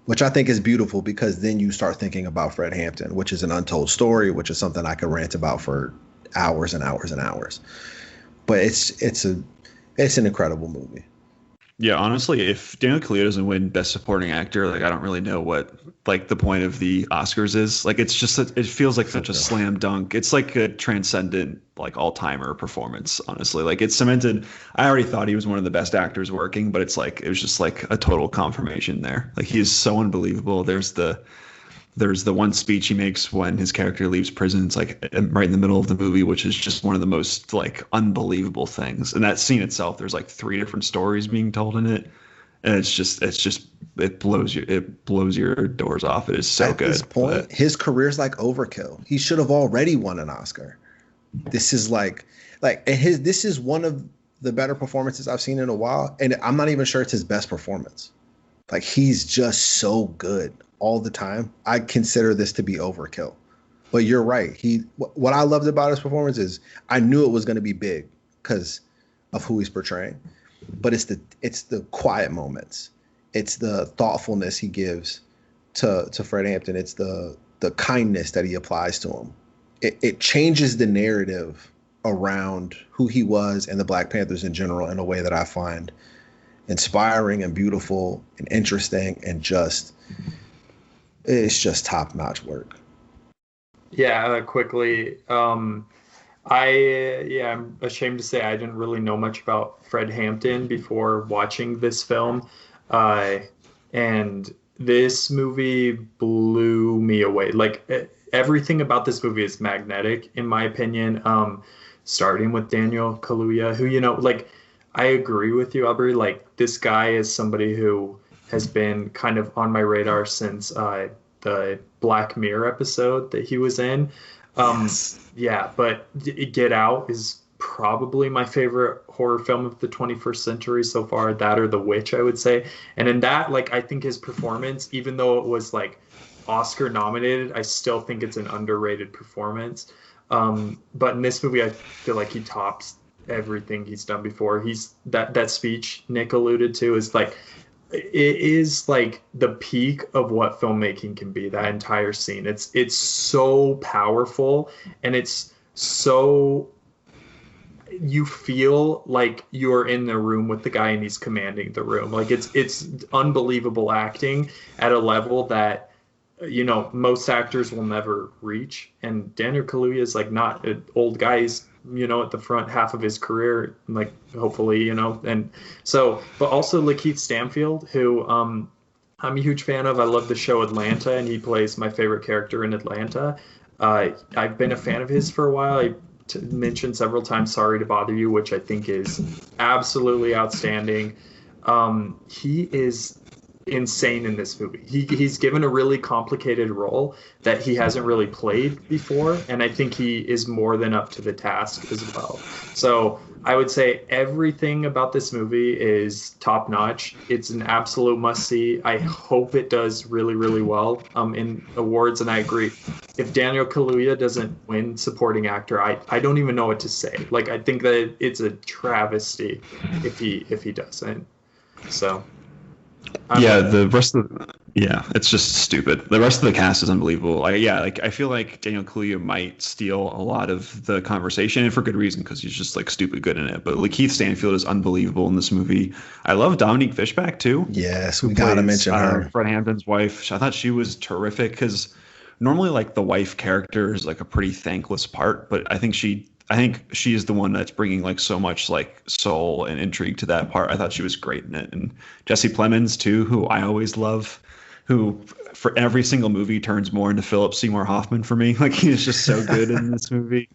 which I think is beautiful because then you start thinking about Fred Hampton, which is an untold story, which is something I could rant about for hours and hours and hours. But it's an incredible movie. Yeah, honestly, if Daniel Kaluuya doesn't win Best Supporting Actor, like I don't really know what like the point of the Oscars is. Like it's just it feels like such a slam dunk. It's like a transcendent like all-timer performance, honestly. Like it's cemented. I already thought he was one of the best actors working, but it was just like a total confirmation there. Like he's so unbelievable. There's the one speech he makes when his character leaves prison. It's like right in the middle of the movie, which is just one of the most like unbelievable things. And that scene itself, there's like 3 different stories being told in it. And it blows your doors off. It is so good. At this point, his career's like overkill. He should have already won an Oscar. This is this is one of the better performances I've seen in a while. And I'm not even sure it's his best performance. Like he's just so good all the time. I consider this to be overkill. But you're right. What I loved about his performance is I knew it was going to be big because of who he's portraying. But it's the quiet moments. It's the thoughtfulness he gives to Fred Hampton. It's the kindness that he applies to him. It changes the narrative around who he was and the Black Panthers in general in a way that I find inspiring and beautiful and interesting and it's just top-notch work. Yeah, quickly. I'm ashamed to say I didn't really know much about Fred Hampton before watching this film. And this movie blew me away. Like everything about this movie is magnetic, in my opinion. Starting with Daniel Kaluuya, who, like, I agree with you, Aubrey. Like, this guy is somebody who has been kind of on my radar since the Black Mirror episode that he was in. Yes. Yeah, but Get Out is probably my favorite horror film of the 21st century so far. That or The Witch, I would say. And in that, like, I think his performance, even though it was like Oscar nominated, I still think it's an underrated performance. But in this movie, I feel like he tops everything he's done before. That speech Nick alluded to is like, it is like the peak of what filmmaking can be. That entire scene, it's so powerful, and it's so, you feel like you're in the room with the guy and he's commanding the room. Like it's unbelievable acting at a level that most actors will never reach. And Daniel Kaluuya is like not an old guy. He's at the front half of his career, like hopefully, and so, but also Lakeith Stanfield, who I'm a huge fan of. I love the show Atlanta, and he plays my favorite character in Atlanta. I've been a fan of his for a while. I mentioned several times Sorry to Bother You, which I think is absolutely outstanding. He is insane in this movie. He's given a really complicated role that he hasn't really played before, and I think he is more than up to the task as well. So I would say everything about this movie is top notch. It's an absolute must see. I hope it does really, really well in awards, and I agree. If Daniel Kaluuya doesn't win supporting actor, I don't even know what to say. Like, I think that it's a travesty if he doesn't. So it's just stupid. The rest of the cast is unbelievable. Like I feel like Daniel Kaluuya might steal a lot of the conversation, and for good reason, because he's just like stupid good in it. But Lakeith Stanfield is unbelievable in this movie. I love Dominique Fishback too. Yes, we gotta mention her. Fred Hampton's wife. I thought she was terrific, because normally like the wife character is like a pretty thankless part, but I think she is the one that's bringing like so much like soul and intrigue to that part. I thought she was great in it. And Jesse Plemons too, who I always love, who for every single movie turns more into Philip Seymour Hoffman for me. Like, he's just so good in this movie.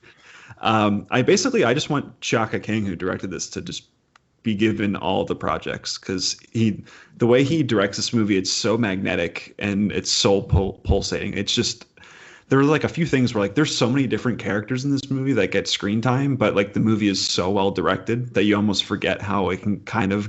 I just want Shaka King, who directed this, to just be given all the projects, because the way he directs this movie, it's so magnetic and it's so pulsating. It's just, there are like a few things where like there's so many different characters in this movie that get screen time, but like the movie is so well directed that you almost forget how it can kind of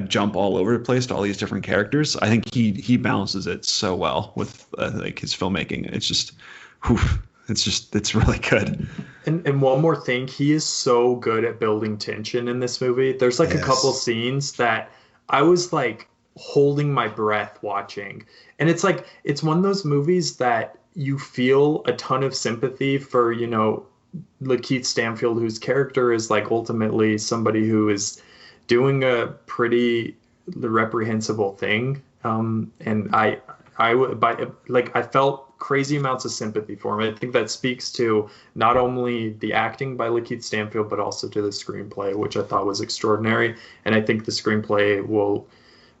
jump all over the place to all these different characters. I think he balances it so well with like his filmmaking. It's just, it's really good. And one more thing, he is so good at building tension in this movie. There's like a couple scenes that I was like holding my breath watching. And it's like, it's one of those movies that you feel a ton of sympathy for, Lakeith Stanfield, whose character is like ultimately somebody who is doing a pretty reprehensible thing. And I felt crazy amounts of sympathy for him. I think that speaks to not only the acting by Lakeith Stanfield, but also to the screenplay, which I thought was extraordinary. And I think the screenplay will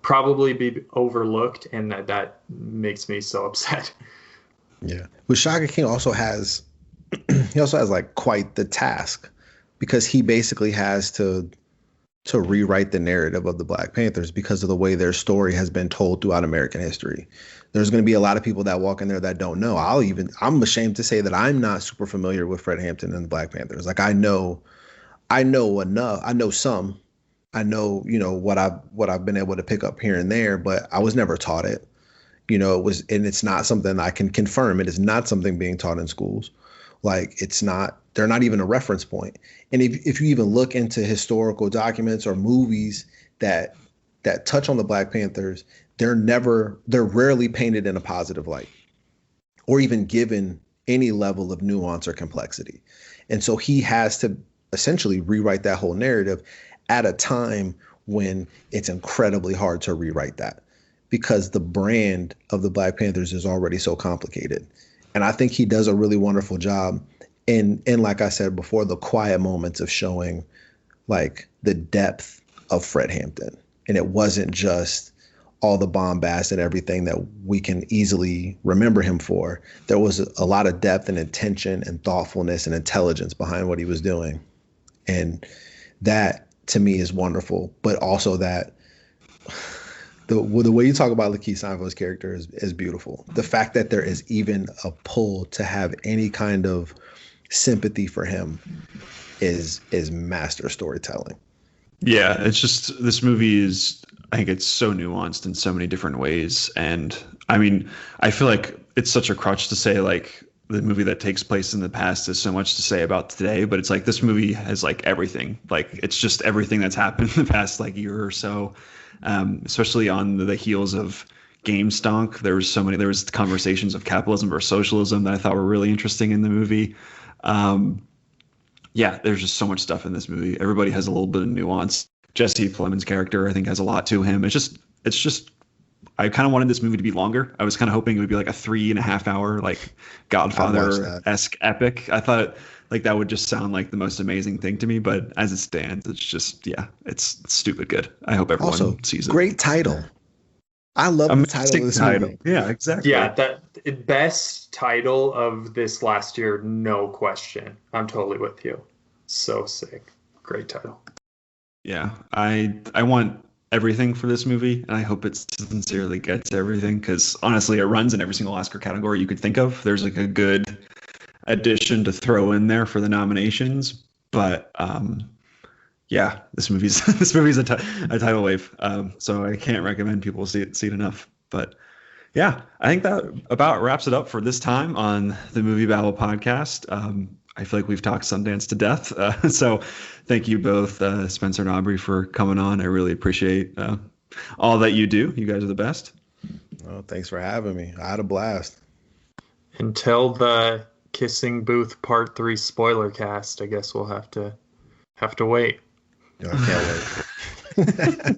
probably be overlooked, and that makes me so upset. Yeah. But Shaka King also has like quite the task, because he basically has to rewrite the narrative of the Black Panthers because of the way their story has been told throughout American history. There's going to be a lot of people that walk in there that don't know. I'm ashamed to say that I'm not super familiar with Fred Hampton and the Black Panthers. Like, I know enough. I know some. I know, what I've been able to pick up here and there, but I was never taught it. And it's not something I can confirm. It is not something being taught in schools. Like, they're not even a reference point. And if you even look into historical documents or movies that touch on the Black Panthers, they're rarely painted in a positive light or even given any level of nuance or complexity. And so he has to essentially rewrite that whole narrative at a time when it's incredibly hard to rewrite that, because the brand of the Black Panthers is already so complicated. And I think he does a really wonderful job in like I said before, the quiet moments of showing like the depth of Fred Hampton. And it wasn't just all the bombast and everything that we can easily remember him for. There was a lot of depth and intention and thoughtfulness and intelligence behind what he was doing. And that to me is wonderful, but also that the way you talk about Lakeith Stanfield's character is beautiful. The fact that there is even a pull to have any kind of sympathy for him is master storytelling. Yeah, it's just, this movie is, I think it's so nuanced in so many different ways. And I mean, I feel like it's such a crutch to say like the movie that takes place in the past has so much to say about today, but it's like this movie has like everything. Like, it's just everything that's happened in the past like year or so, especially on the heels of Game Stonk. There was conversations of capitalism versus socialism that I thought were really interesting in the movie. Yeah, there's just so much stuff in this movie. Everybody has a little bit of nuance. Jesse Plemons' character, I think, has a lot to him. It's just I kind of wanted this movie to be longer. I was kind of hoping it would be like a 3.5 hour, like Godfather-esque epic. I thought like that would just sound like the most amazing thing to me. But as it stands, it's just, yeah, it's stupid good. I hope everyone sees it. Great title. I love the title of this movie. Yeah, exactly. Yeah, that best title of this last year, no question. I'm totally with you. So sick. Great title. Yeah, I want everything for this movie, and I hope it sincerely gets everything, because honestly, it runs in every single Oscar category you could think of. There's like a good addition to throw in there for the nominations, but yeah, this movie's a tidal wave. So I can't recommend people see it enough. But yeah, I think that about wraps it up for this time on the MovieBabble podcast. I feel like we've talked Sundance to death. So thank you both, Spencer and Aubrey, for coming on. I really appreciate all that you do. You guys are the best. Oh, thanks for having me. I had a blast. Until the Kissing Booth Part 3 spoiler cast, I guess we'll have to wait. I can't wait.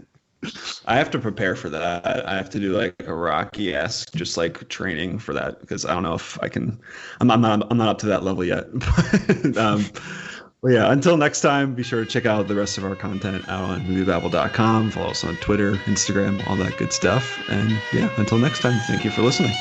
I have to prepare for that. I have to do like a Rocky-esque, just like training for that, because I don't know if I can. I'm not up to that level yet. But yeah, until next time, be sure to check out the rest of our content out on moviebabble.com. Follow us on Twitter, Instagram, all that good stuff. And yeah, until next time, thank you for listening.